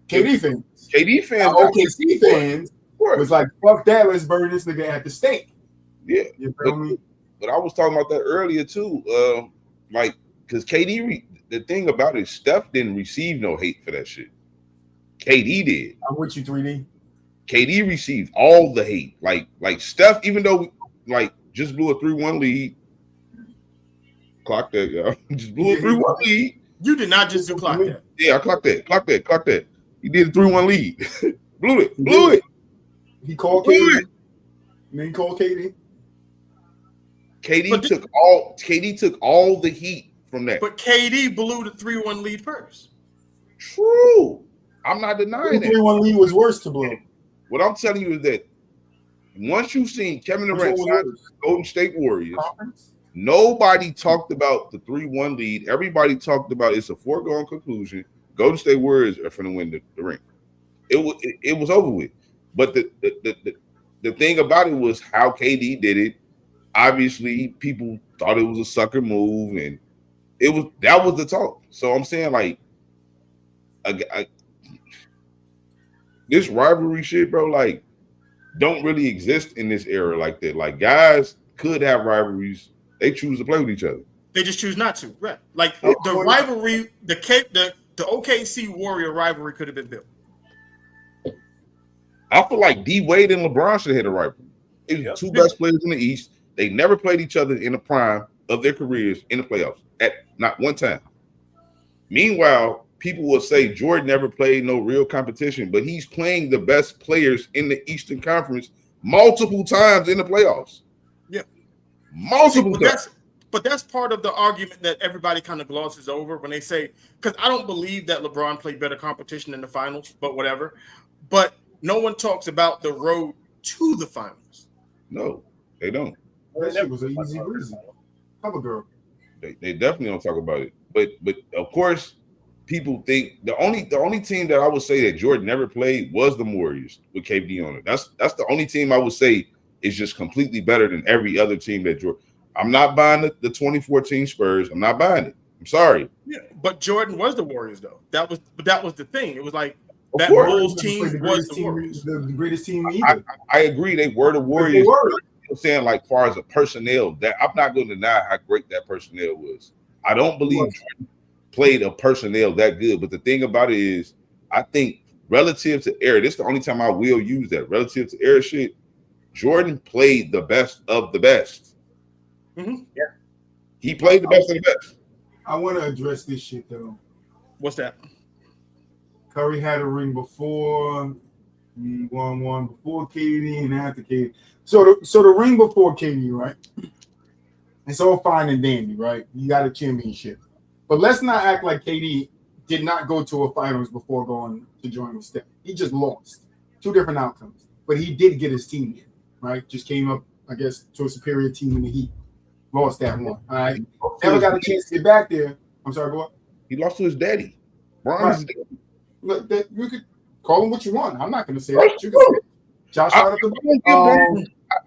Speaker 3: KD fans.
Speaker 5: KD fans.
Speaker 3: OKC fans was like, fuck that. Let's burn this nigga at the stake.
Speaker 5: Yeah.
Speaker 3: You feel me?
Speaker 5: But I was talking about that earlier too. Because KD, the thing about it, Steph didn't receive no hate for that shit. KD did.
Speaker 3: I'm with you, 3D.
Speaker 5: KD received all the hate. Like Steph, even though just blew a 3-1 lead. Clock that, y'all. Just blew a 3-1 lead.
Speaker 1: You did not just do clock that.
Speaker 5: Yeah, I clocked that. He did a 3-1 lead. Blew it.
Speaker 3: He called KD. He called KD.
Speaker 5: KD took all the heat from that.
Speaker 1: But KD blew the 3-1 lead first.
Speaker 5: True. I'm not denying that.
Speaker 3: 3-1 lead was worse to blow.
Speaker 5: What I'm telling you is that once you've seen Kevin Durant sign the Golden State Warriors, nobody talked about the 3-1 lead. Everybody talked about it's a foregone conclusion. Golden State Warriors are going to win the ring. It was over with. But the thing about it was how KD did it. Obviously, people thought it was a sucker move, and that was the talk. So I'm saying, like, this rivalry shit, bro, like, don't really exist in this era like that. Like, guys could have rivalries. They choose to play with each other.
Speaker 1: They just choose not to. Right. Like, the rivalry, the OKC Warrior rivalry could have been built.
Speaker 5: I feel like D Wade and LeBron should have had a rivalry. It was the two best players in the East. They never played each other in the prime of their careers in the playoffs at not one time. Meanwhile, people will say Jordan never played no real competition, but he's playing the best players in the Eastern Conference multiple times in the playoffs.
Speaker 1: Yeah.
Speaker 5: Multiple times.
Speaker 1: But that's part of the argument that everybody kind of glosses over when they say, because I don't believe that LeBron played better competition in the finals, but whatever. But no one talks about the road to the finals.
Speaker 5: No, they don't.
Speaker 3: That shit was an easy reason. Cover girl.
Speaker 5: They definitely don't talk about it. But of course, people think the only team that I would say that Jordan never played was the Warriors with KD on it. That's the only team I would say is just completely better than every other team that Jordan. I'm not buying the 2014 Spurs. I'm not buying it. I'm sorry.
Speaker 1: Yeah, but Jordan was the Warriors though. That was the thing. It was like
Speaker 5: Of
Speaker 1: that
Speaker 5: course.
Speaker 1: Bulls
Speaker 3: The
Speaker 1: team was the Warriors.
Speaker 3: the greatest team either.
Speaker 5: I agree. They were the Warriors. I'm saying, like, far as a personnel, that I'm not going to deny how great that personnel was. I don't believe Jordan played a personnel that good. But the thing about it is, I think relative to era, this is the only time I will use that. Relative to era shit, Jordan played the best of the best.
Speaker 1: Mm-hmm.
Speaker 4: Yeah.
Speaker 5: He played the best of the best.
Speaker 3: I want to address this shit though.
Speaker 1: What's that?
Speaker 3: Curry had a ring before. He won one before KD and after KD. So the ring before KD, right? It's all fine and dandy, right? You got a championship. But let's not act like KD did not go to a finals before going to join with Steph. He just lost. Two different outcomes. But he did get his team in, right? Just came up, I guess, to a superior team in the Heat. Lost that one. All right. Never got a chance to get back there. I'm sorry, what?
Speaker 5: He lost to his daddy. Bron's daddy.
Speaker 3: Look, that you could call him what you want. I'm not going to say that. You can say it. Josh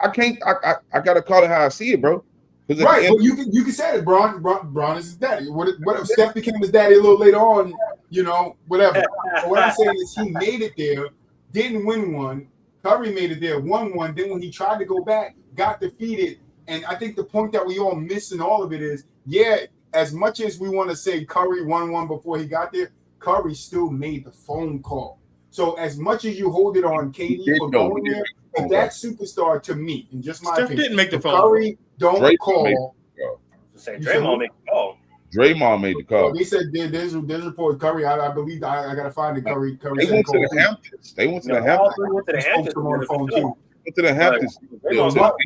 Speaker 5: I can't. I gotta call it how I see it, bro.
Speaker 3: Right, but you can say it. Bron is his daddy. What if Steph became his daddy a little later on? You know, whatever. But what I'm saying is he made it there, didn't win one. Curry made it there, won one. Then when he tried to go back, got defeated. And I think the point that we all miss in all of it is, yeah, as much as we want to say Curry won one before he got there, Curry still made the phone call. So as much as you hold it on KD for going there, but that superstar to me, and just my
Speaker 1: Steph
Speaker 3: opinion,
Speaker 1: didn't make the phone
Speaker 3: Curry don't
Speaker 5: Draymond
Speaker 3: call.
Speaker 4: Say Draymond made the call.
Speaker 5: Draymond made the call.
Speaker 3: They said there's report Curry. I believe I gotta find it. Curry.
Speaker 5: They went to the Hamptons. They went to the Hamptons.
Speaker 4: Went to the Hamptons
Speaker 3: on the phone too.
Speaker 5: Went to the Hamptons.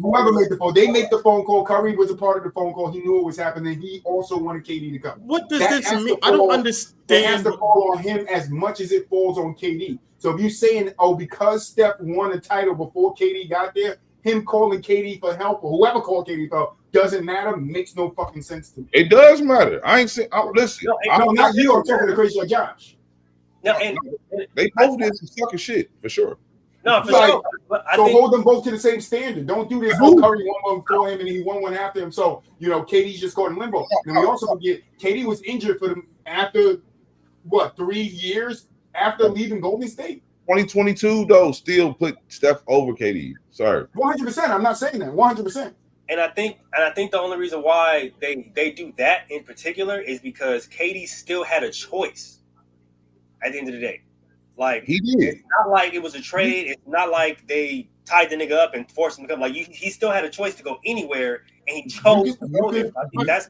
Speaker 3: Whoever made the phone, they make the phone call. Curry was a part of the phone call. He knew what was happening. He also wanted KD to come.
Speaker 1: What does
Speaker 3: That
Speaker 1: this
Speaker 3: has
Speaker 1: mean?
Speaker 3: to
Speaker 1: I don't
Speaker 3: fall- It has
Speaker 1: understand.
Speaker 3: to fall on him as much as it falls on KD. So if you're saying, oh, because Steph won a title before KD got there, him calling KD for help or whoever called KD for help doesn't matter, makes no fucking sense to me.
Speaker 5: It does matter. I ain't saying. Listen,
Speaker 3: No, not you. I'm talking to crazy like Josh.
Speaker 4: No, and
Speaker 5: they both did some sucker shit for sure.
Speaker 4: no, for
Speaker 3: Like,
Speaker 4: sure. But I
Speaker 3: So
Speaker 4: think,
Speaker 3: hold them both to the same standard. Don't do this. Oh, Curry won one before him and he won one after him. So, KD's just caught in limbo. And we also forget KD was injured for them after, 3 years after leaving Golden State?
Speaker 5: 2022 though still put Steph over KD. Sorry.
Speaker 3: 100%. I'm not saying that. 100%.
Speaker 4: And I think the only reason why they do that in particular is because KD still had a choice at the end of the day. Like,
Speaker 5: He did.
Speaker 4: it's not like it was a trade. It's not like they tied the nigga up and forced him to come. Like, he still had a choice to go anywhere, and he chose to go there. I think that's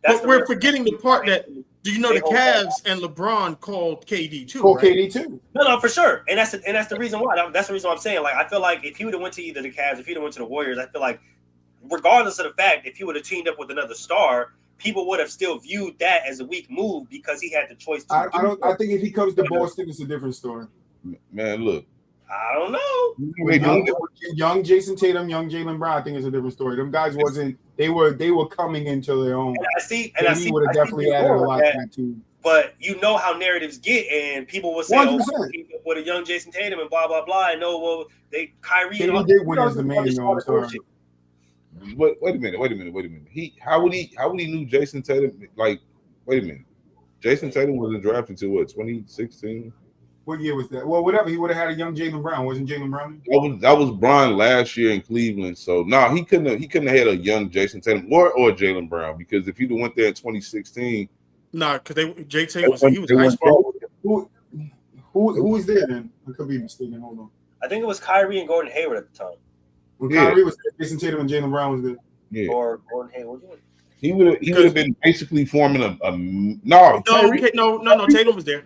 Speaker 1: But we're forgetting the part that, do you know the
Speaker 4: They hold
Speaker 1: Cavs and LeBron called KD too?
Speaker 3: Call
Speaker 1: Right?
Speaker 3: KD too.
Speaker 4: No, for sure. And that's the reason why. That's the reason why I'm saying, like, I feel like if he would have went to either the Cavs, if he would have went to the Warriors, I feel like regardless of the fact, if he would have teamed up with another star, people would have still viewed that as a weak move because he had the choice to
Speaker 3: I think if he comes to Boston, it's a different story.
Speaker 5: Man, look.
Speaker 4: I don't know.
Speaker 3: Young Jason Tatum, young Jaylen Brown, I think it's a different story. Them guys they were coming into their own.
Speaker 4: And I see
Speaker 3: would have definitely added a lot to that too.
Speaker 4: But you know how narratives get, and people will say,
Speaker 3: 100%.
Speaker 4: "Oh, with a young Jason Tatum and blah blah blah," and Kyrie.
Speaker 3: KD
Speaker 4: and
Speaker 3: did win as the man, though, I'm sorry.
Speaker 5: Wait a minute. How would he knew Jason Tatum? Like, wait a minute. Jason Tatum wasn't drafted until what, 2016?
Speaker 3: What year was that? Well, whatever. He would have had a young Jaylen Brown. Wasn't Jaylen Brown?
Speaker 5: That was Bron last year in Cleveland. So no, he couldn't have had a young Jason Tatum or Jaylen Brown, because if he'd have went there in 2016,
Speaker 1: Nah, because JT was high school.
Speaker 3: Who was there then? I could be mistaken. Hold on.
Speaker 4: I think it was Kyrie and Gordon Hayward at the time,
Speaker 3: When Kyrie was there, Jason Tatum and Jaylen Brown was there.
Speaker 5: yeah,
Speaker 4: or Gordon Hayward.
Speaker 5: he would have been basically forming a
Speaker 1: No, Tatum was there.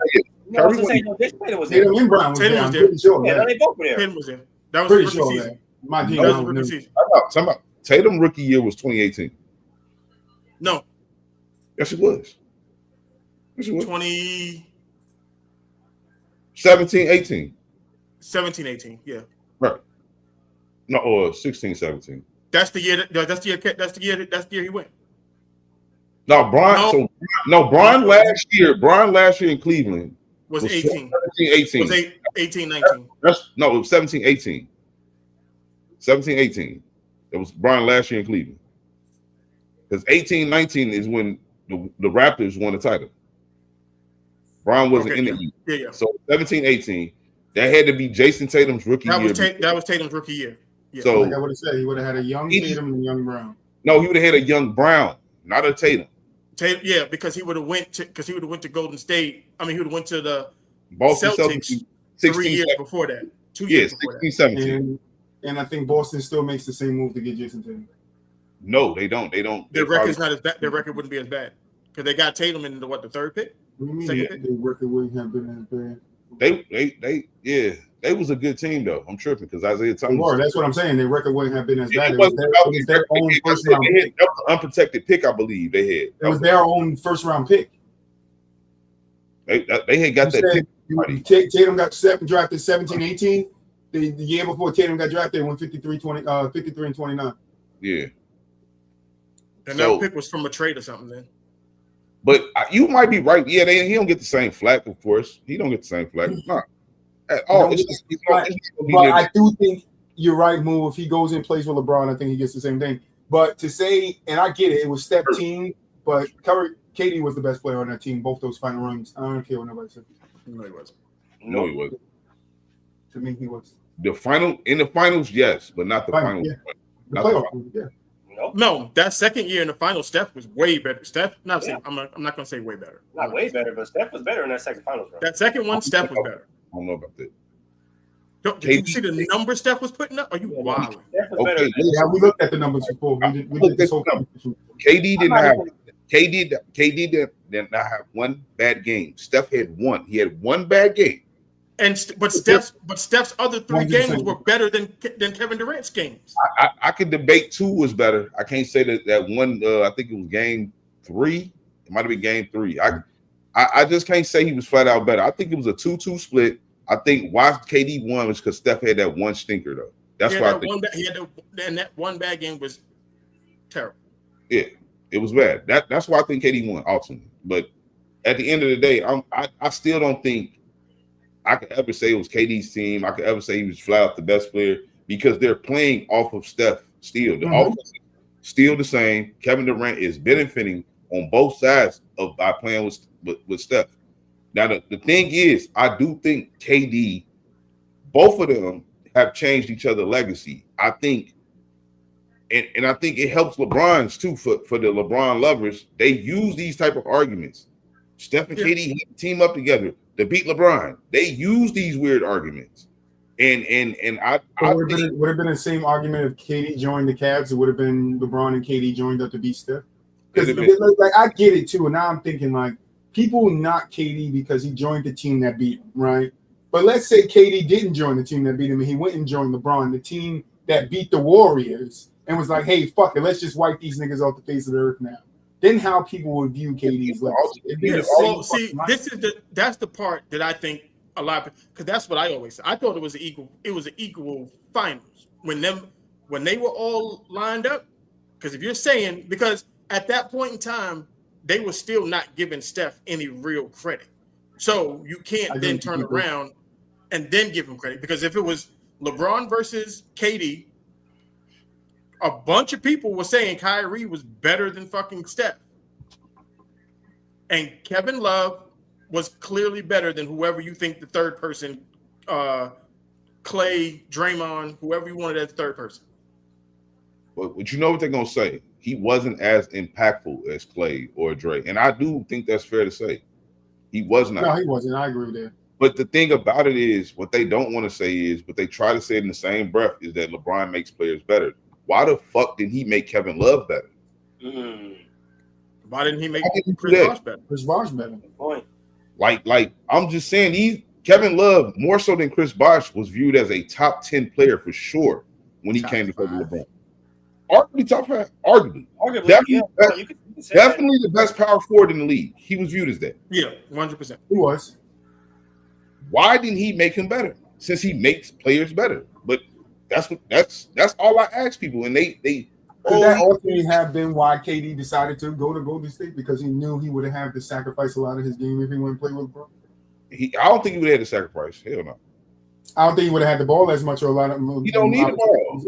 Speaker 4: No, I was just saying, Jason Tatum was there.
Speaker 3: Tatum and Brown was
Speaker 1: Tatum
Speaker 3: there.
Speaker 1: was
Speaker 3: I'm
Speaker 1: there.
Speaker 3: pretty sure.
Speaker 4: Yeah,
Speaker 3: Yeah,
Speaker 4: they both were there.
Speaker 1: Tatum was there. That was
Speaker 3: pretty
Speaker 1: rookie
Speaker 3: sure.
Speaker 1: season.
Speaker 3: Man. My team.
Speaker 1: That was the rookie season.
Speaker 5: Talking about Tatum rookie year was 2018.
Speaker 1: No,
Speaker 5: Yes, it was. Yes, it was.
Speaker 1: 2017,
Speaker 5: 17, 18.
Speaker 1: 18. Yeah,
Speaker 5: Right. No, or 16, 17.
Speaker 1: that's the year. That's the year he went.
Speaker 5: No, Bron.
Speaker 1: No.
Speaker 5: So no, Bron last year in Cleveland
Speaker 1: Was 18.
Speaker 5: 17, 18.
Speaker 1: Was 18, 19.
Speaker 5: It was 17, 18. 17, 18. It was Bron last year in Cleveland. Because 18-19 is when the Raptors won the title. Bron wasn't in it.
Speaker 1: Yeah.
Speaker 5: So 17-18, that had to be Jason Tatum's rookie year.
Speaker 1: That was Tatum's rookie year. Yeah.
Speaker 3: So like I would have said, he would have had a young Tatum and a young Brown.
Speaker 5: No, he would have had a young Brown, not a Tatum.
Speaker 1: Yeah, because he would have went to Golden State. I mean, he would have went to the
Speaker 5: Boston
Speaker 1: Celtics 3 years before that. 2 years before
Speaker 5: 16-17.
Speaker 3: And I think Boston still makes the same move to get Jason Tatum.
Speaker 5: No, they don't.
Speaker 1: Their record's not as bad. Their record wouldn't be as bad because they got Tatum in the third pick.
Speaker 3: What do you mean? Their record wouldn't have been as bad.
Speaker 5: They was a good team though. I'm tripping because Isaiah Thomas.
Speaker 3: That's what I'm saying. Their record wouldn't have been as bad.
Speaker 5: It was their own first round pick. That was an unprotected pick, I believe they had.
Speaker 3: It was their own first round pick.
Speaker 5: They had got that pick.
Speaker 3: Tatum got drafted 17-18. The year before Tatum got drafted, they went 53-29.
Speaker 5: Yeah.
Speaker 1: And that pick was from a trade or something then.
Speaker 5: But you might be right. Yeah, he don't get the same flack, of course. He don't get the same flack. Not at all.
Speaker 3: But I do think you're right, Moo. If he goes and plays with LeBron, I think he gets the same thing. But to say, and I get it was Steph team, but KD was the best player on that team, both those final runs. I don't care what nobody said.
Speaker 1: No, he wasn't.
Speaker 5: No, he wasn't.
Speaker 3: To me, he was.
Speaker 5: In the finals, yes, but not the finals.
Speaker 3: Yeah. The playoff, yeah.
Speaker 1: No, that second year in the finals, Steph was way better. I'm not going to say way better.
Speaker 4: Not way better, but Steph was better in that second finals run.
Speaker 1: That second one, Steph was better.
Speaker 5: I don't know about that.
Speaker 1: Did you see the numbers Steph was putting up? Are you wild?
Speaker 5: Okay,
Speaker 3: yeah, we looked at the numbers before. We did this whole
Speaker 5: KD did not have one bad game. Steph had one. He had one bad game.
Speaker 1: But Steph's other 3 games were better than Kevin Durant's games.
Speaker 5: I could debate 2 was better. I can't say that one. I think it was game 3. It might have been game 3. I just can't say he was flat out better. I think it was a 2-2 split. I think why KD won was because Steph had that one stinker though. That's why I think
Speaker 1: and that one bad game was terrible.
Speaker 5: Yeah, it was bad. That's why I think KD won ultimately. But at the end of the day, I still don't think I could ever say it was KD's team. I could ever say he was flat out the best player because they're playing off of Steph still. The offense is still the same. Kevin Durant is benefiting on both sides by playing with Steph. Now, the thing is, I do think KD, both of them have changed each other's legacy. I think, and I think it helps LeBron's too for the LeBron lovers. They use these type of arguments. Steph and KD team up together to beat LeBron. They use these weird arguments. And I
Speaker 3: would have been the same argument if KD joined the Cavs. It would have been LeBron and KD joined up to beat Steph. Because like I get it too. And now I'm thinking like people knock KD because he joined the team that beat him, right? But let's say KD didn't join the team that beat him and he went and joined LeBron, the team that beat the Warriors, and was like, hey, fuck it, let's just wipe these niggas off the face of the earth now. Then how people would view KD's legacy.
Speaker 1: That's the part that I think a lot because that's what I always say. I thought it was an equal finals when they were all lined up. Because if you're saying because at that point in time, they were still not giving Steph any real credit. So you can't then turn around and then give him credit. Because if it was LeBron versus KD, a bunch of people were saying Kyrie was better than fucking Steph. And Kevin Love was clearly better than whoever you think the third person, Clay, Draymond, whoever you wanted as the third person.
Speaker 5: But you know what they're going to say? He wasn't as impactful as Clay or Dre. And I do think that's fair to say. He was not.
Speaker 3: No, he wasn't. I agree with that.
Speaker 5: But the thing about it is, what they don't want to say is, but they try to say it in the same breath, is that LeBron makes players better. Why the fuck did he make Kevin Love better?
Speaker 1: Why didn't he make Chris Bosh better?
Speaker 3: Chris Bosh better.
Speaker 4: Point.
Speaker 5: Like I'm just saying, Kevin Love, more so than Chris Bosh, was viewed as a top 10 player for sure when he came to play with LeBron. Arguably top 5. Arguably definitely the best power forward in the league. He was viewed as that.
Speaker 1: Yeah, 100%.
Speaker 3: He was.
Speaker 5: Why didn't he make him better? Since he makes players better. But that's all I ask people. And they
Speaker 3: could that ultimately have been why KD decided to go to Golden State because he knew he would have to sacrifice a lot of his game if he went and play with LeBron?
Speaker 5: I don't think he would have had to sacrifice. Hell no.
Speaker 3: I don't think he would have had the ball as much or a lot of.
Speaker 5: He don't need the ball.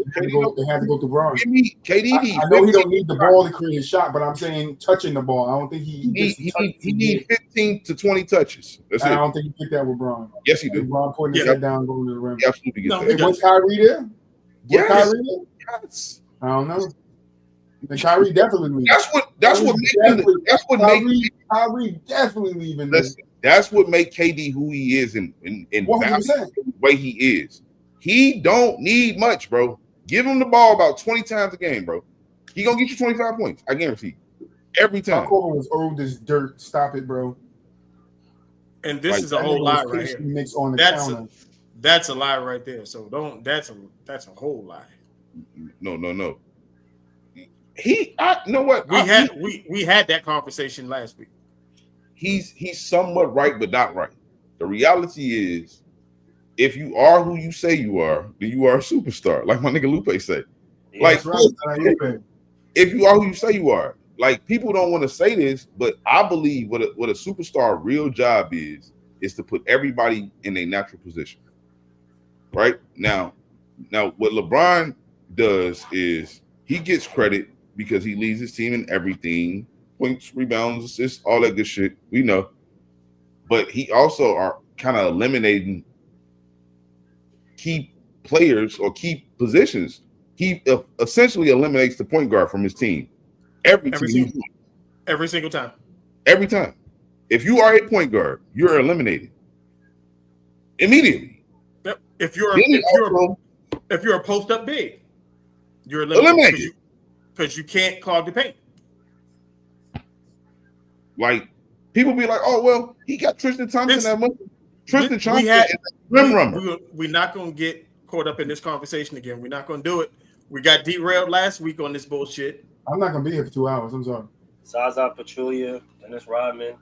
Speaker 3: They had to go to Bron.
Speaker 5: KD.
Speaker 3: I know he don't need the ball to create a shot, but I'm saying touching the ball. I don't think he
Speaker 5: need 15 to 20 touches. That's it.
Speaker 3: I don't think he did that with Bron.
Speaker 5: Yes, he did.
Speaker 3: Bron putting his head down, going to the rim.
Speaker 5: He absolutely gets that.
Speaker 3: Was Kyrie there?
Speaker 5: Yes.
Speaker 3: Kyrie there?
Speaker 5: Yes.
Speaker 3: I don't know. And Kyrie definitely leaving. Kyrie definitely leaving.
Speaker 5: Listen, that's what make KD who he is in the way he is. He don't need much, bro. Give him the ball about 20 times a game, bro. He gonna get you 25 points. I guarantee you. Every time.
Speaker 3: Markova was old as dirt. Stop it, bro.
Speaker 1: And this is a whole lie right here.
Speaker 3: Mix on the
Speaker 1: that's a lie right there. So don't. That's a whole lie.
Speaker 5: No. You know what?
Speaker 1: We had that conversation last week.
Speaker 5: He's somewhat right, but not right. The reality is, if you are who you say you are, then you are a superstar, like my nigga Lupe said.
Speaker 3: Yeah, like, right.
Speaker 5: If you are who you say you are, like people don't want to say this, but I believe what a superstar real job is to put everybody in their natural position. Right now, what LeBron does is he gets credit because he leads his team in everything. Points, rebounds, assists, all that good shit. We know. But he also are kind of eliminating key players or key positions. He essentially eliminates the point guard from his team. Every
Speaker 1: single time.
Speaker 5: Every time. If you are a point guard, you're eliminated immediately.
Speaker 1: Yep. If you're a post up big, you're eliminated because you can't clog the paint.
Speaker 5: Like people be like, oh well, he got Tristan Thompson that much. Tristan Thompson is a rim runner.
Speaker 1: We're not gonna get caught up in this conversation again. We're not gonna do it. We got derailed last week on this bullshit.
Speaker 3: I'm not gonna be here for 2 hours. I'm sorry.
Speaker 4: Zaza Pachulia, Dennis Rodman,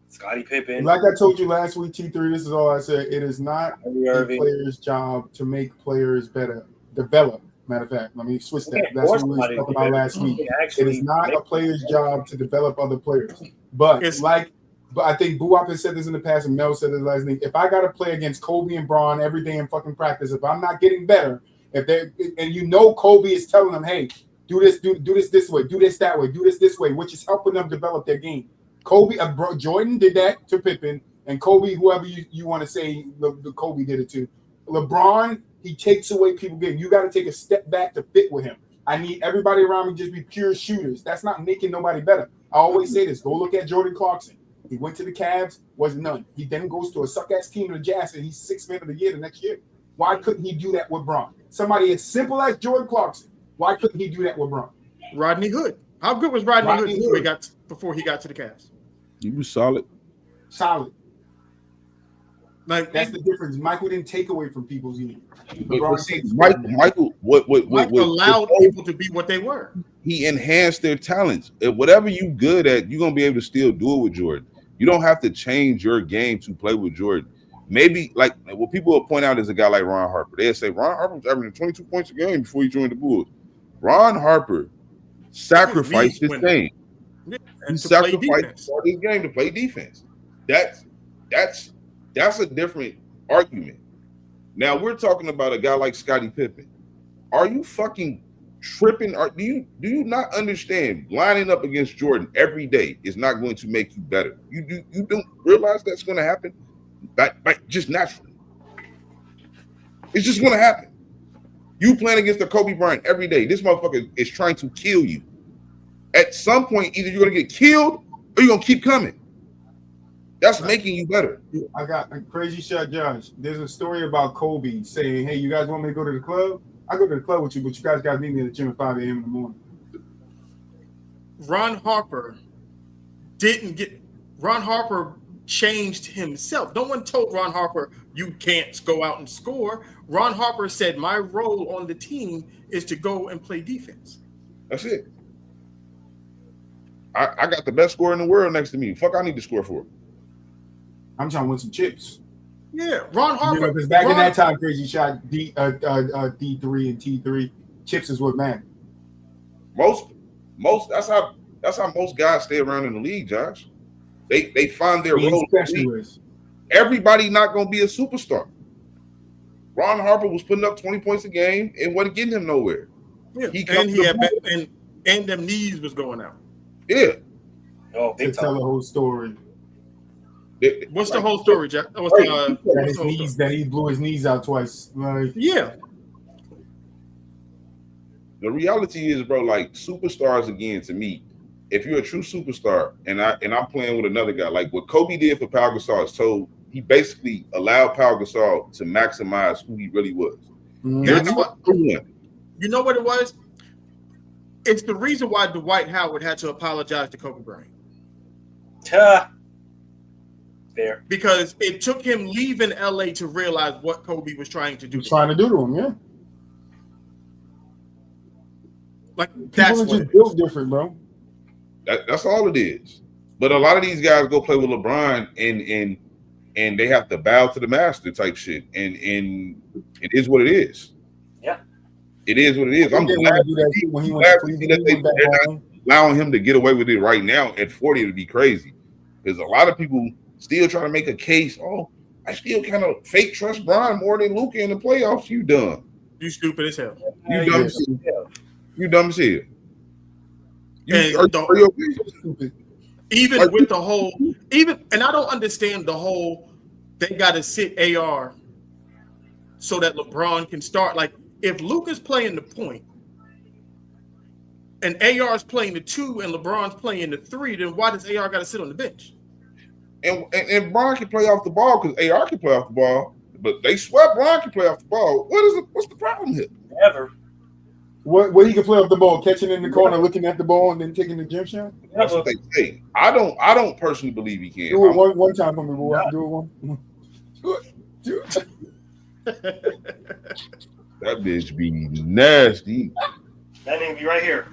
Speaker 4: Scottie Pippen.
Speaker 3: Like I told you last week, T3. This is all I said. It is not a player's job to make players better, develop. Matter of fact, let me switch that. That's what we were talking about last week. It is not a player's job to develop other players. But I think Buwap has said this in the past, and Mel said this last week. If I got to play against Kobe and Bron every day in fucking practice, if I'm not getting better, Kobe is telling them, hey, do this way, do this that way, do this way, which is helping them develop their game. Jordan did that to Pippen, and Kobe, whoever you want to say, Kobe did it to. LeBron, he takes away people's game. You got to take a step back to fit with him. I need everybody around me just be pure shooters. That's not making nobody better. I always say this. Go look at Jordan Clarkson. He went to the Cavs, was none. He then goes to a suck-ass team in the Jazz, and he's 6th man of the year the next year. Why couldn't he do that with Bron? Somebody as simple as Jordan Clarkson. Why couldn't he do that with Bron?
Speaker 1: Rodney Hood. How good was Rodney Hood before he got to the Cavs?
Speaker 5: He was solid.
Speaker 3: Solid.
Speaker 1: Like
Speaker 3: that's the difference. Michael didn't take away from people's game.
Speaker 5: Michael
Speaker 1: allowed people to be what they were.
Speaker 5: He enhanced their talents. If whatever you good at, you're gonna be able to still do it with Jordan. You don't have to change your game to play with Jordan. Maybe like what people will point out is a guy like Ron Harper. They'll say Ron Harper was averaging 22 points a game before he joined the Bulls. Ron Harper sacrificed his game. He sacrificed part of his game to play defense. That's a different argument. Now we're talking about a guy like Scottie Pippen. Are you fucking tripping? Do you not understand lining up against Jordan every day is not going to make you better? You don't realize that's going to happen? Like just naturally. It's just going to happen. You playing against the Kobe Bryant every day. This motherfucker is trying to kill you. At some point, either you're going to get killed or you're going to keep coming. That's making you better.
Speaker 3: I got a crazy shot, Josh. There's a story about Kobe saying, hey, you guys want me to go to the club? I go to the club with you, but you guys got to meet me at the gym at 5 a.m. in the morning.
Speaker 1: Ron Harper changed himself. No one told Ron Harper, you can't go out and score. Ron Harper said, my role on the team is to go and play defense.
Speaker 5: That's it. I got the best scorer in the world next to me. Fuck, I need to score for.
Speaker 3: I'm trying to win some chips.
Speaker 1: Yeah, Ron Harper.
Speaker 3: Because back in that time, crazy shot D3 and T3 chips is what mattered.
Speaker 5: Most that's how most guys stay around in the league, Josh. They find their role.
Speaker 3: Specialists.
Speaker 5: Everybody not gonna be a superstar. Ron Harper was putting up 20 points a game and wasn't getting him nowhere.
Speaker 1: Yeah.
Speaker 5: He
Speaker 1: and them knees was going out.
Speaker 5: Yeah.
Speaker 4: Oh,
Speaker 3: To
Speaker 4: big
Speaker 3: tell
Speaker 4: time.
Speaker 3: the whole story.
Speaker 1: What's the whole story, Jack? What's
Speaker 3: That
Speaker 1: the
Speaker 3: his
Speaker 1: whole
Speaker 3: knees,
Speaker 1: story?
Speaker 3: that he blew his knees out twice. Like,
Speaker 1: Yeah.
Speaker 5: The reality is, bro, like superstars again to me, if you're a true superstar and I'm playing with another guy, like what Kobe did for Pau Gasol is he basically allowed Pau Gasol to maximize who he really was.
Speaker 1: That's what you know what it was? It's the reason why Dwight Howard had to apologize to Kobe Bryant.
Speaker 4: There.
Speaker 1: Because it took him leaving LA to realize what Kobe was trying to do.
Speaker 3: He's trying to do to him, yeah.
Speaker 1: Like
Speaker 3: People
Speaker 1: that's
Speaker 3: are
Speaker 1: what
Speaker 3: just built different, bro.
Speaker 5: That's all it is. But a lot of these guys go play with LeBron and they have to bow to the master type shit. And it is what it is.
Speaker 4: Yeah.
Speaker 5: It is what it is. I'm glad to see that they're not allowing him to get away with it right now at 40 to be crazy. Because a lot of people still trying to make a case. Oh, I still kind of fake trust Bron more than Luka in the playoffs. You dumb.
Speaker 1: You stupid as hell.
Speaker 5: You dumb as hell. You dumb as hell.
Speaker 1: Even like, with the whole, and I don't understand the whole, they got to sit AR so that LeBron can start. Like, if Luka's playing the point and AR's playing the 2 and LeBron's playing the 3, then why does AR got to sit on the bench?
Speaker 5: And Bron can play off the ball because AR can play off the ball, but they swear Bron can play off the ball. What's the problem here?
Speaker 4: Never.
Speaker 3: What he can play off the ball, catching in the corner, looking at the ball, and then taking the gym shot?
Speaker 5: That's what they say. I don't personally believe he can.
Speaker 3: Do it one time for me, boy. Yeah. Do it one. Do it.
Speaker 5: That bitch be nasty.
Speaker 4: That nigga be right here.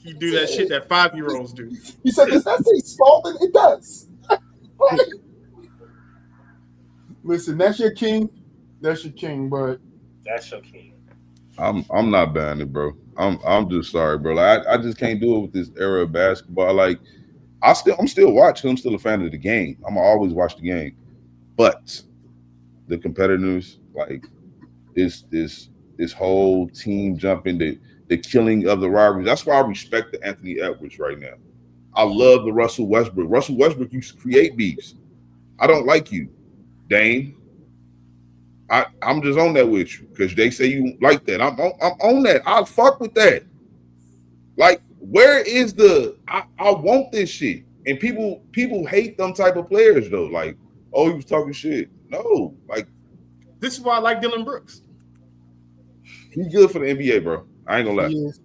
Speaker 1: You do that shit that 5-year-olds do.
Speaker 3: He said, does that say Spalding? It does. Right. Listen, that's your king. That's your king, but
Speaker 4: that's your king.
Speaker 5: I'm not buying it, bro. I'm just sorry, bro. Like, I just can't do it with this era of basketball. Like I'm still watching. I'm still a fan of the game. I'm gonna always watch the game. But the competitors, like this whole team jumping, the killing of the rivalries. That's why I respect the Anthony Edwards right now. I love the Russell Westbrook. Russell Westbrook used to create beefs. I don't like you, Dame. I'm just on that with you because they say you like that. I'm on that. I'll fuck with that. Like, where is I want this shit. And people hate them type of players though. Like, oh, he was talking shit. No, like
Speaker 1: this is why I like Dylan Brooks.
Speaker 5: He's good for the NBA, bro. I ain't gonna lie.
Speaker 3: He is.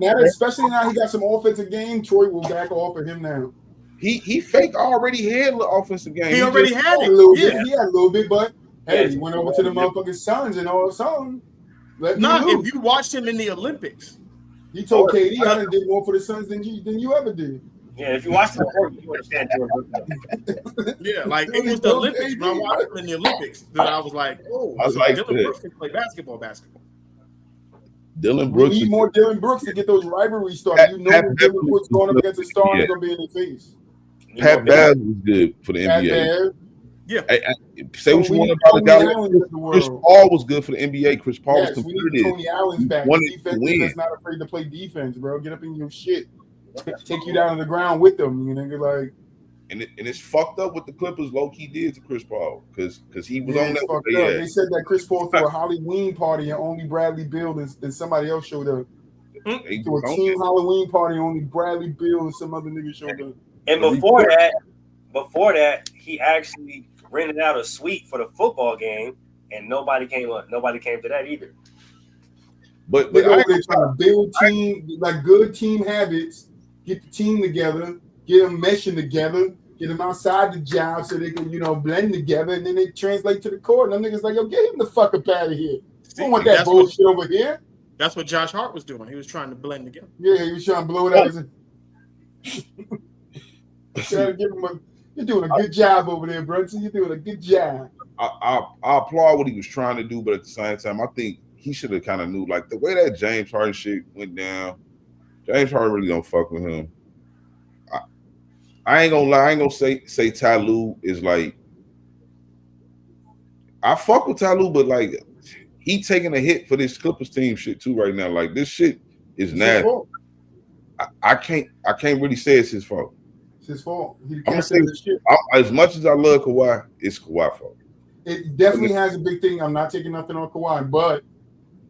Speaker 3: Now, especially now he got some offensive game. Troy will back off of him now.
Speaker 5: He fake already had the offensive game.
Speaker 1: He already had it.
Speaker 3: A little bit. He had a little bit, but hey, he went over to the motherfucking Suns and all of a sudden.
Speaker 1: If you watched him in the Olympics,
Speaker 3: he told KD I done did more for the Suns than you ever did.
Speaker 4: Yeah, if you watch the you understand.
Speaker 1: Yeah, like it was the Olympics. When I watched him in the Olympics, that I was like, oh,
Speaker 5: I like
Speaker 1: Dylan Brooks can play basketball.
Speaker 5: Dylan Brooks.
Speaker 3: We need more Dylan Brooks to get those rivalries started. You know when Dylan Brooks going up against a star, they're gonna be in their face.
Speaker 5: Pat Baz was good for the NBA.
Speaker 1: Yeah.
Speaker 5: Say what you want about the guy. Chris Paul was good for the NBA. Chris Paul was competitive.
Speaker 3: We need Tony Allen's back. Defense that's not afraid to play defense, bro. Get up in your shit. Take you down on the ground with them, you know, like.
Speaker 5: And it's fucked up what the Clippers low-key did to Chris Paul because he was on that.
Speaker 3: They said that Chris Paul threw a Halloween party and only Bradley Beal and somebody else showed up. To a team Halloween party, only Bradley Beal and some other nigga showed up.
Speaker 4: And before that, he actually rented out a suite for the football game, and nobody came up. Nobody came to that either.
Speaker 3: But they're trying to build team, like good team habits, get the team together, get them meshing together, get them outside the job so they can, blend together, and then they translate to the court. And them niggas like, yo, get him the fuck up out of here. I don't want that bullshit over here.
Speaker 1: That's what Josh Hart was doing. He was trying to blend together.
Speaker 3: Yeah, he was trying to blow it out. Trying to give him you're doing a good job over there, Brunson. You're doing a good job.
Speaker 5: I applaud what he was trying to do, but at the same time, I think he should have kind of knew, like the way that James Harden shit went down. James Harden really don't fuck with him. I ain't gonna lie. I ain't gonna say Ty Lue is like I fuck with Ty Lue, but like he taking a hit for this Clippers team shit too right now. Like this shit is nasty. I can't really say it's his fault.
Speaker 3: It's his fault. He
Speaker 5: I'm gonna
Speaker 3: can't
Speaker 5: say
Speaker 3: say this shit.
Speaker 5: as much as I love Kawhi, it's Kawhi's fault.
Speaker 3: It definitely has a big thing. I'm not taking nothing on Kawhi, but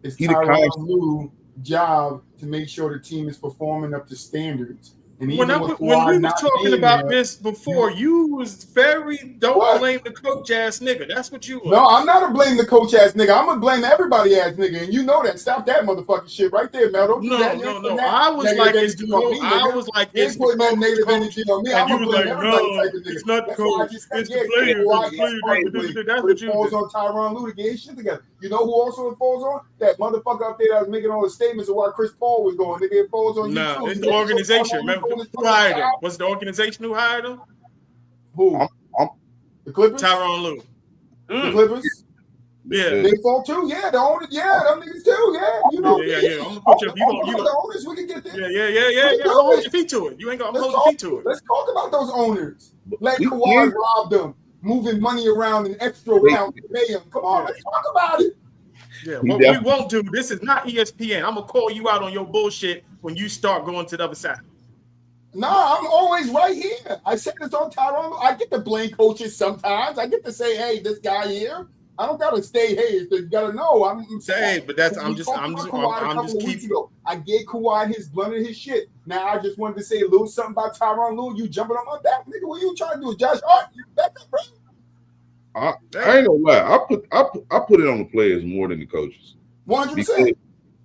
Speaker 3: it's Tyronn Lue's job to make sure the team is performing up to standards. And
Speaker 1: when we was talking about this before, you was very blame the coach ass nigga. That's what you was.
Speaker 3: No, I'm not a blame the coach ass nigga. I'm gonna blame everybody ass nigga, and you know that. Stop that motherfucking shit right there, Mel. Don't do that.
Speaker 1: No. I was like, it's the coach. I was like, it's
Speaker 3: putting that negative energy on me. I'm
Speaker 1: gonna
Speaker 3: blame everybody type of nigga.
Speaker 1: It's not the coach. It's the player. That's what you
Speaker 3: falls on Tyronn Lue to get his shit together. You know who also it falls on? That motherfucker up there that was making all the statements of why Chris Paul was going. Nigga, it falls on you too.
Speaker 1: It's the organization. Remember who hired him? Was the organization who hired him?
Speaker 3: Who? The Clippers?
Speaker 1: Tyronn Lue.
Speaker 3: The Clippers?
Speaker 1: Yeah.
Speaker 3: They fall too? Yeah, the owners, them niggas too, yeah. You know,
Speaker 1: yeah. I'm gonna put you
Speaker 3: the owners, we can get there.
Speaker 1: Yeah. I'm gonna hold your feet to it. You ain't gonna hold your feet to it.
Speaker 3: Let's talk about those owners. Let Kawhi rob them, moving money around in extra accounts to pay them. Come on, let's talk about it.
Speaker 1: Yeah, what we won't do, this is not ESPN. I'm gonna call you out on your bullshit when you start going to the other side.
Speaker 3: Nah, I'm always right here. I said this on Tyronn Lue. I get to blame coaches sometimes. I get to say, hey, this guy here. I don't gotta stay. Hey, you gotta know. I'm
Speaker 1: saying, but that's I'm just keep.
Speaker 3: I gave Kawhi his blunt of his shit. Now I just wanted to say a little something about Tyronn Lue. You jumping on my back, nigga? What you trying to do, Josh Hart? You back up, bro?
Speaker 5: I ain't gonna lie. I put it on the players more than the coaches.
Speaker 3: 100%.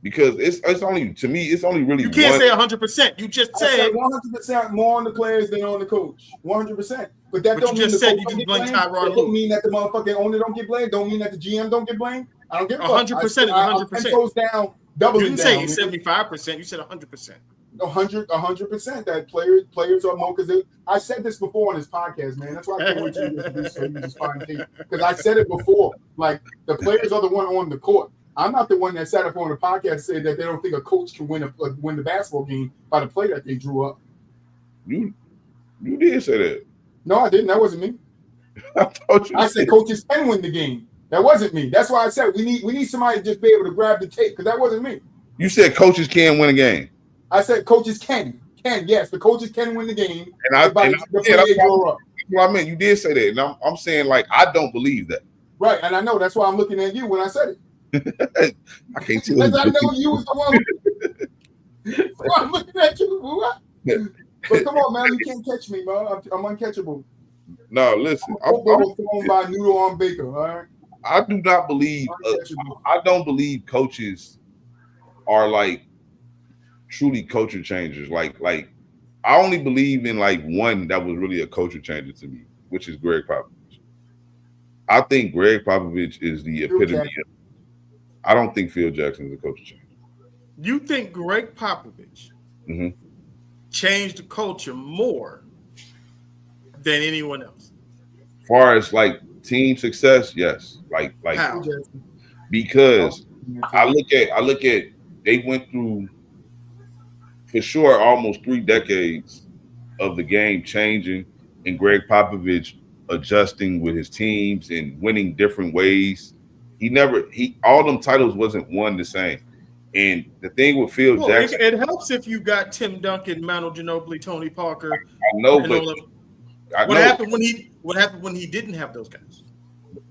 Speaker 5: Because it's only to me. It's only really
Speaker 1: you can't say 100%. You just said
Speaker 3: 100% more on the players than on the coach. 100%. But that don't mean
Speaker 1: just said you just blame Tyronn Lue.
Speaker 3: Don't mean that the motherfucking owner don't get blamed. Don't mean that the GM don't get blamed. I don't give a
Speaker 1: 100%. 100%.
Speaker 3: Goes down, doubling
Speaker 1: you didn't say 75%. You said 100%.
Speaker 3: 100%. That players are more because I said this before on this podcast, man. That's why I can't wait to do this so you just find tape. Because I said it before. Like the players are the one on the court. I'm not the one that sat up on the podcast and said that they don't think a coach can win the basketball game by the play that they drew up.
Speaker 5: You did say that.
Speaker 3: No, I didn't. That wasn't me.
Speaker 5: I
Speaker 3: said coaches can win the game. That wasn't me. That's why I said we need somebody to just be able to grab the tape because that wasn't me.
Speaker 5: You said coaches can win a game.
Speaker 3: I said coaches can. Yes, the coaches can win the game.
Speaker 5: That's what I meant. You did say that, and I'm saying like I don't believe that.
Speaker 3: Right, and I know that's why I'm looking at you when I said it.
Speaker 5: I can't tell
Speaker 3: because I know you was the one. So I'm looking at you. But come on, man, you can't catch me, man. I'm uncatchable.
Speaker 5: No, listen.
Speaker 3: I'm thrown by Noodle on Baker. All right.
Speaker 5: I do not believe. I don't believe coaches are like truly culture changers. Like I only believe in like one that was really a culture changer to me, which is Greg Popovich. I think Greg Popovich is the epitome. I don't think Phil Jackson is a culture changer.
Speaker 1: You think Greg Popovich changed the culture more than anyone else?
Speaker 5: As far as like team success, yes. Like
Speaker 1: how?
Speaker 5: Because I look at they went through for sure almost 3 decades of the game changing and Greg Popovich adjusting with his teams and winning different ways. All them titles wasn't won the same. And the thing with Phil Jackson,
Speaker 1: it helps if you got Tim Duncan, Manu Ginobili, Tony Parker.
Speaker 5: I know, but
Speaker 1: what happened when he didn't have those guys?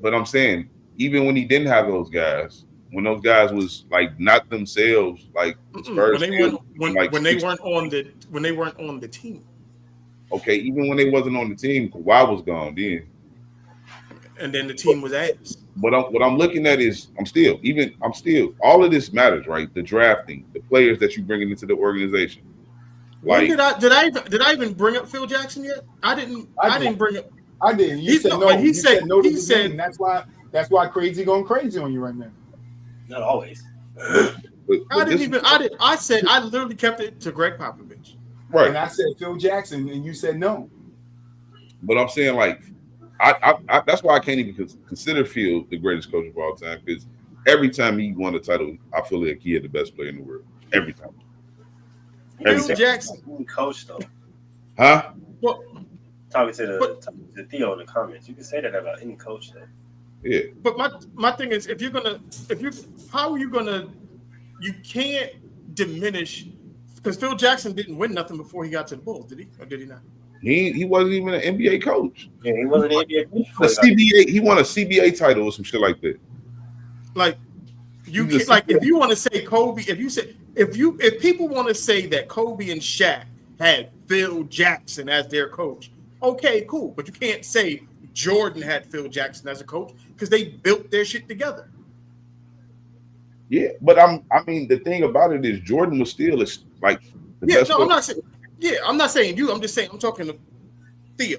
Speaker 5: But I'm saying, even when he didn't have those guys, when those guys was like not themselves, like
Speaker 1: when they weren't on the team.
Speaker 5: Okay, even when they wasn't on the team, Kawhi was gone then.
Speaker 1: And then the team was ass.
Speaker 5: But what I'm looking at is I'm still all of this matters, right? The drafting, the players that you bringing into the organization. Like,
Speaker 1: did I even bring up Phil Jackson yet? I didn't bring up.
Speaker 3: I didn't. You said no. He said no. He said that's why crazy going crazy on you right now.
Speaker 4: Not always.
Speaker 1: I said I literally kept it to Greg Popovich.
Speaker 5: Right.
Speaker 3: And I said Phil Jackson, and you said no.
Speaker 5: But I'm saying like. I that's why I can't even consider Phil the greatest coach of all time because every time he won a title, I feel like he had the best player in the world. Every time.
Speaker 1: Phil Jackson,
Speaker 4: coach though.
Speaker 5: Huh?
Speaker 4: Well, talking to the Theo in the comments, you can say that about any coach though.
Speaker 5: Yeah.
Speaker 1: But my thing is, how are you gonna? You can't diminish because Phil Jackson didn't win nothing before he got to the Bulls, did he? Or did he not?
Speaker 5: He wasn't even an NBA coach.
Speaker 4: Yeah, he wasn't an NBA coach.
Speaker 5: The CBA, he won a CBA title or some shit like that.
Speaker 1: Like you can't, like if you want to say Kobe, if people want to say that Kobe and Shaq had Phil Jackson as their coach, okay, cool. But you can't say Jordan had Phil Jackson as a coach because they built their shit together.
Speaker 5: Yeah, but I mean, the thing about it is Jordan was still like the best.
Speaker 1: No, I'm not saying. Yeah, I'm not saying you. I'm just saying I'm talking to Theo.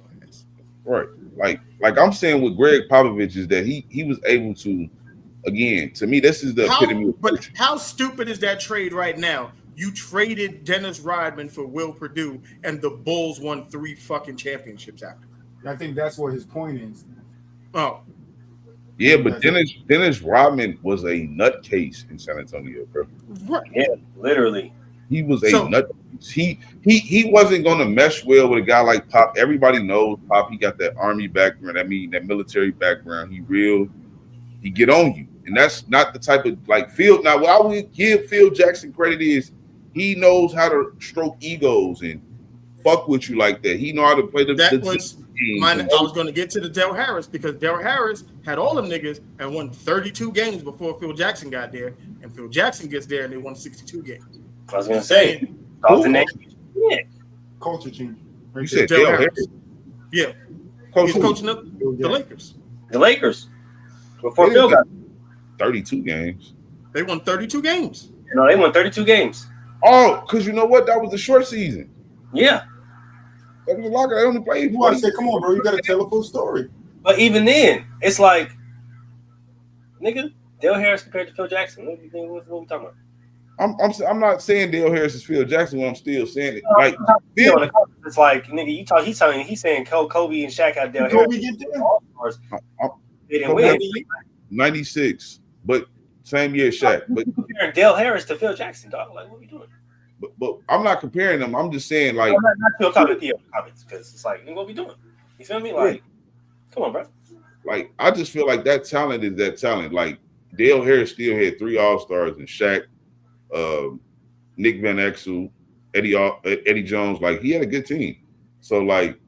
Speaker 5: Right, like I'm saying with Greg Popovich is that he was able to, again, to me, this is the epitome.
Speaker 1: But how stupid is that trade right now? You traded Dennis Rodman for Will Perdue, and the Bulls won 3 fucking championships after.
Speaker 3: I think that's what his point is.
Speaker 1: Oh.
Speaker 5: Yeah, but Dennis Rodman was a nutcase in San Antonio, bro.
Speaker 1: Right.
Speaker 4: Yeah, literally.
Speaker 5: He was a nutcase. He wasn't going to mesh well with a guy like Pop. Everybody knows Pop. He got that army background. I mean, that military background. He get on you, and that's not the type of like Phil. Now, what I would give Phil Jackson credit is he knows how to stroke egos and fuck with you like that. He know how to play the games.
Speaker 1: I was going to get to the Del Harris because Del Harris had all them niggas and won 32 games before Phil Jackson got there, and Phil Jackson gets there and they won 62 games.
Speaker 4: I was going to say, off the next
Speaker 3: culture change.
Speaker 5: You said Del Harris?
Speaker 1: Yeah, he's coaching the Lakers.
Speaker 4: The Lakers before Phil got
Speaker 5: 32 games.
Speaker 1: They won 32 games.
Speaker 4: No, they won 32 games.
Speaker 5: Oh, because you know what? That was a short season.
Speaker 4: Yeah.
Speaker 5: That was a locker. They only played.
Speaker 3: You want to say, come on, bro, you got to tell a full story.
Speaker 4: But even then, it's like, nigga, Del Harris compared to Phil Jackson. What we talking about?
Speaker 5: I'm not saying Dale Harris is Phil Jackson, but I'm still saying it.
Speaker 4: Like it's like nigga, he's saying Kobe and Shaq had Dale Harris.
Speaker 3: Kobe get there.
Speaker 4: They didn't win.
Speaker 5: 96, but same year Shaq. But
Speaker 4: comparing Dale Harris to Phil Jackson, dog. Like, what are we doing?
Speaker 5: But I'm not comparing them. I'm just saying, like,
Speaker 4: I'm not talking to Theo comments because it's like, what we doing? You feel me? Like, come on, bro.
Speaker 5: Like, I just feel like that talent is that talent. Like, Dale Harris still had 3 All-Stars and Shaq, Nick Van Exel, Eddie Jones. Like, he had a good team. So, like,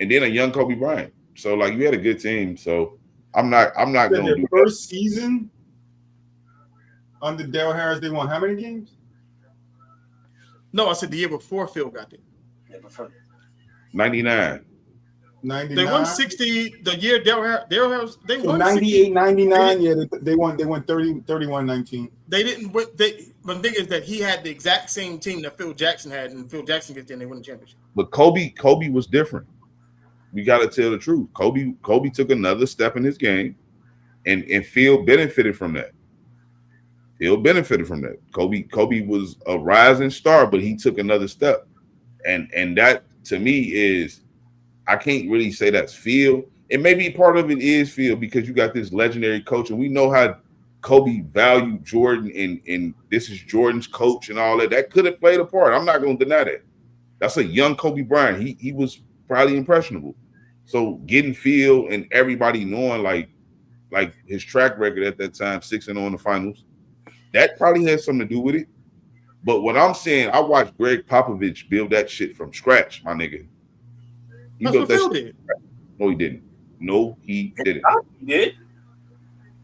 Speaker 5: and then a young Kobe Bryant. So, like, you had a good team. So, I'm not going to do
Speaker 3: first season under Dale Harris, they won how many games?
Speaker 1: No, I said the year before Phil got there.
Speaker 4: Yeah, before
Speaker 5: 99.
Speaker 3: 99.
Speaker 1: They won 60 the year Dale Harris. They won
Speaker 3: 98, 99. Yeah, they won 31, 19.
Speaker 1: They didn't win. But the thing is that he had the exact same team that Phil Jackson had, and Phil Jackson gets there and they win the championship.
Speaker 5: But Kobe was different. We got to tell the truth. Kobe took another step in his game, and Phil benefited from that. Phil benefited from that. Kobe was a rising star, but he took another step, and that to me is, I can't really say that's Phil. And maybe part of it is Phil because you got this legendary coach, and we know how Kobe valued Jordan, and this is Jordan's coach and all that. That could have played a part. I'm not going to deny that. That's a young Kobe Bryant. He was probably impressionable. So getting Phil and everybody knowing like his track record at that time, 6-0 in the finals, that probably has something to do with it. But what I'm saying, I watched Greg Popovich build that shit from scratch, my nigga.
Speaker 1: That's what Phil did.
Speaker 5: No, he didn't. No, he didn't.
Speaker 4: He did.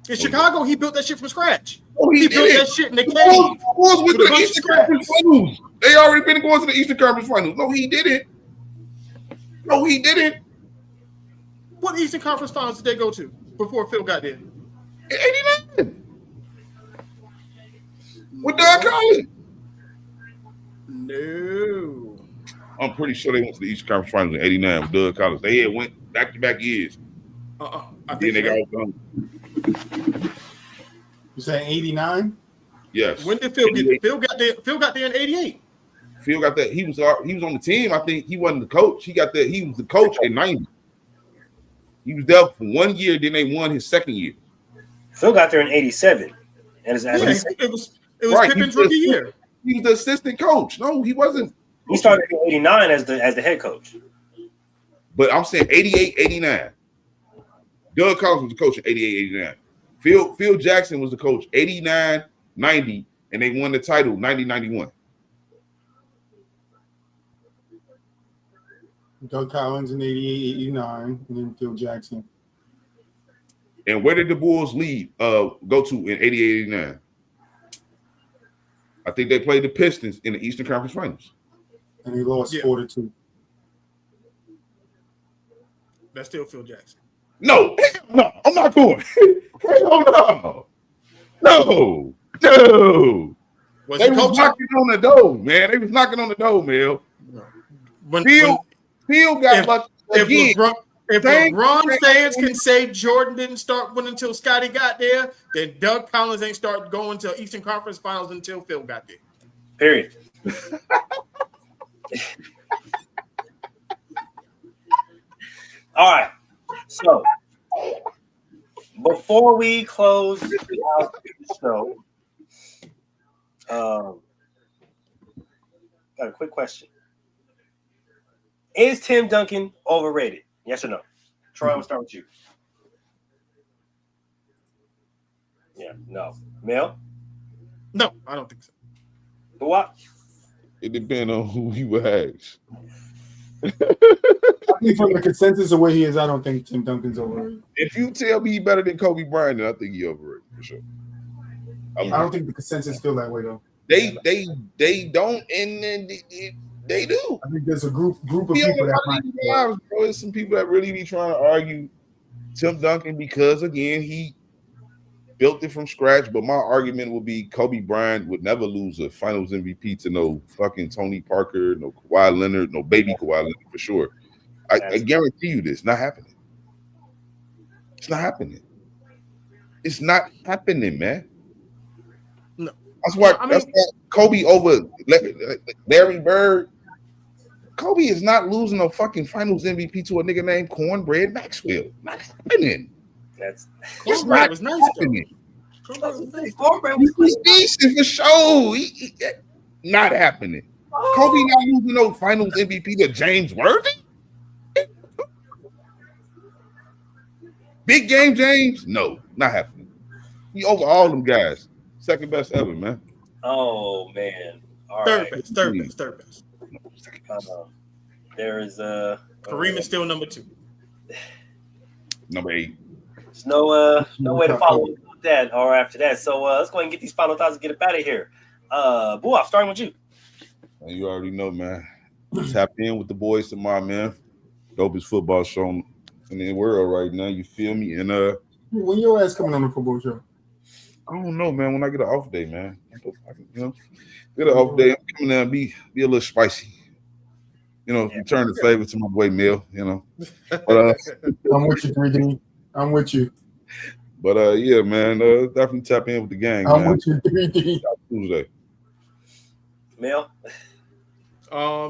Speaker 1: In Chicago, he built that shit from scratch.
Speaker 5: No, he
Speaker 1: built that shit in the cave.
Speaker 5: With the Eastern Conference Finals. They already been going to the Eastern Conference Finals. No, he didn't. No, he didn't.
Speaker 1: What Eastern Conference Finals did they go to before Phil got there?
Speaker 5: 89. With Doug Collins.
Speaker 1: No.
Speaker 5: I'm pretty sure they went to the Eastern Conference Finals in 89 with Doug Collins. They had went back-to-back years.
Speaker 1: I
Speaker 5: then they got done.
Speaker 3: You saying 89?
Speaker 5: Yes.
Speaker 1: When did Phil get there? Phil got there in 88.
Speaker 5: Phil got that. He was on the team. I think he wasn't the coach. He got that. He was the coach in 90. He was there for 1 year, then they won his second year.
Speaker 4: Phil got there in 87. And
Speaker 1: it was right. Pippen's rookie year.
Speaker 5: He was the assistant coach. No, he wasn't.
Speaker 4: He started in 89 as the head coach.
Speaker 5: But I'm saying 88, 89. Doug Collins was the coach in 88, 89. Phil Jackson was the coach 89, 90, and they won the title 90, 91.
Speaker 3: Doug Collins in 88, 89, and then Phil Jackson.
Speaker 5: And where did the Bulls go to in 88, 89? I think they played the Pistons in the Eastern Conference Finals.
Speaker 3: And they lost 4-2.
Speaker 1: That's still Phil Jackson.
Speaker 5: No, I'm not going. Hell no. No. They was knocking on the door, man. They was knocking on the door, Mel. Phil got lucky again.
Speaker 1: If LeBron fans can say Jordan didn't start winning until Scotty got there, then Doug Collins ain't start going to Eastern Conference Finals until Phil got there.
Speaker 4: Period. All right. So before we close out the show, got a quick question. Is Tim Duncan overrated? Yes or no? Troy, I'm gonna start with you. Yeah, no. Mel?
Speaker 1: No, I don't think so.
Speaker 4: But what?
Speaker 5: It depends on who you ask.
Speaker 3: I think from the consensus of where he is, I don't think Tim Duncan's overrated.
Speaker 5: If you tell me he's better than Kobe Bryant, then I think he's overrated for sure.
Speaker 3: I don't think the consensus feel that way though.
Speaker 5: They don't, and then they do.
Speaker 3: I think there's a group of people that might.
Speaker 5: There's some people that really be trying to argue Tim Duncan because again he built it from scratch. But my argument would be Kobe Bryant would never lose a Finals MVP to no fucking Tony Parker, no Kawhi Leonard, no baby Kawhi Leonard for sure. I guarantee you this not happening. It's not happening. It's not happening, man.
Speaker 1: No.
Speaker 5: That's why Kobe over Larry Bird. Kobe is not losing a fucking Finals MVP to a nigga named Cornbread Maxwell. Not happening.
Speaker 4: That's
Speaker 1: Cornbread was nice
Speaker 5: happening.
Speaker 4: Cornbread was
Speaker 5: decent for sure. Not happening. Kobe not losing no Finals MVP to James Worthy. Big game, James? No, not happening. He over all them guys. Second best ever, man.
Speaker 4: Oh man. All
Speaker 1: third
Speaker 4: right.
Speaker 1: best.
Speaker 4: There is
Speaker 1: Kareem is still number 2.
Speaker 5: Number 8.
Speaker 4: There's no way to follow with that or after that. So let's go ahead and get these final thoughts and get it out of here. Boo, I'm starting with you.
Speaker 5: You already know, man. Tap in with the boys tomorrow, man. Dopest football show in the world right now. You feel me? And
Speaker 3: when your ass coming on the football show?
Speaker 5: I don't know, man. When I get an off day, man. Get an off day. I'm coming down, be a little spicy. Return the favor to my boy Mill. But
Speaker 3: I'm with you, 3D. I'm with you.
Speaker 5: But yeah, man. Definitely tap in with the gang.
Speaker 3: I'm
Speaker 5: man.
Speaker 3: with you, 3D.
Speaker 5: Tuesday.
Speaker 4: Mel?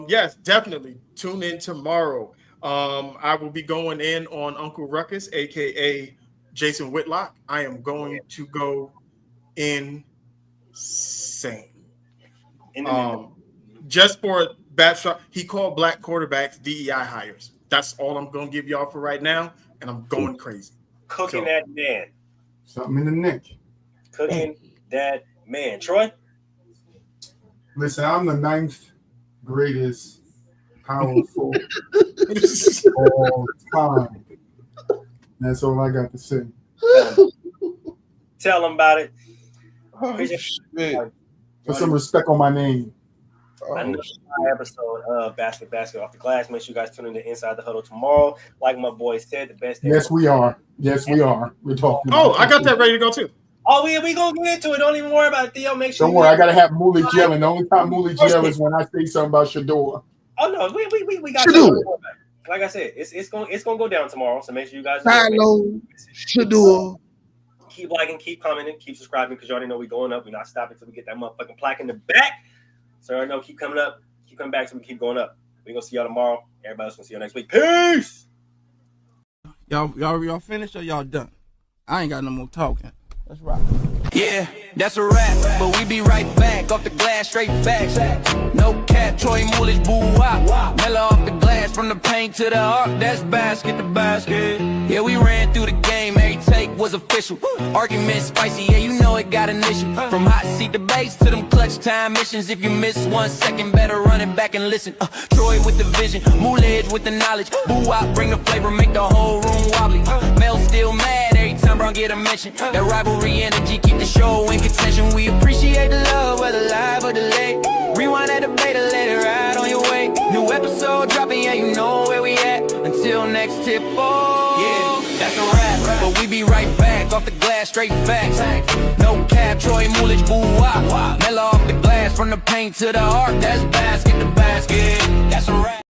Speaker 1: Yes, definitely. Tune in tomorrow. I will be going in on Uncle Ruckus, aka Jason Whitlock. I am going to go insane. Just for a bad shot, he called black quarterbacks DEI hires. That's all I'm going to give y'all for right now, and I'm going crazy.
Speaker 4: Cooking that man.
Speaker 3: Something in the neck.
Speaker 4: Cooking that man. Troy?
Speaker 3: Listen, I'm the 9th greatest powerful all time. That's all I got to say.
Speaker 4: Tell them about it.
Speaker 3: Put some respect on my name.
Speaker 4: Another episode of Basket Off the Glass. Make sure you guys tune in to Inside the Huddle tomorrow. Like my boy said, the best thing.
Speaker 3: Yes, we are. We're talking.
Speaker 1: I got that ready to go too.
Speaker 4: Oh, we gonna get into it. Don't even worry about it, Theo. Make sure.
Speaker 3: Don't worry. I gotta have Mooly yelling. The only time Mooly yell is when I say something about Shador.
Speaker 4: Oh no, we got Shador. Like I said, it's gonna go down tomorrow. So make sure you guys
Speaker 5: follow Shador.
Speaker 4: Keep liking, keep commenting, keep subscribing because you already know we're going up. We're not stopping till we get that motherfucking plaque in the back. So I know keep coming up, keep coming back so we keep going up. We're gonna see y'all tomorrow. Everybody else gonna see you next week. Peace.
Speaker 7: Y'all finished or y'all done? I ain't got no more talking. Let's rock.
Speaker 2: Yeah, that's a wrap, but we be right back off the glass, straight facts. No cap, Troy Moolish, boo-wop. Mellow off the glass, from the paint to the arc, that's basket to basket. Yeah, we ran through the game, every take was official. Argument spicy, yeah, you know it got an issue. From hot seat debates to them clutch time missions. If you miss 1 second, better run it back and listen. Troy with the vision, Moolage with the knowledge. Boo-wop, bring the flavor, make the whole room wobbly. Mel still mad every time Brown get a mention. That rivalry energy keep the show in contention. We appreciate the love, whether live or delayed. Rewind that debate and let it ride on your way. New episode dropping, yeah, you know where we at. Until next tip, oh, yeah, that's a wrap. But we be right back off the glass, straight facts. No cap, Troy Moolish, boo-wop. Mellow off the glass, from the paint to the arc, that's basket to basket. That's a wrap.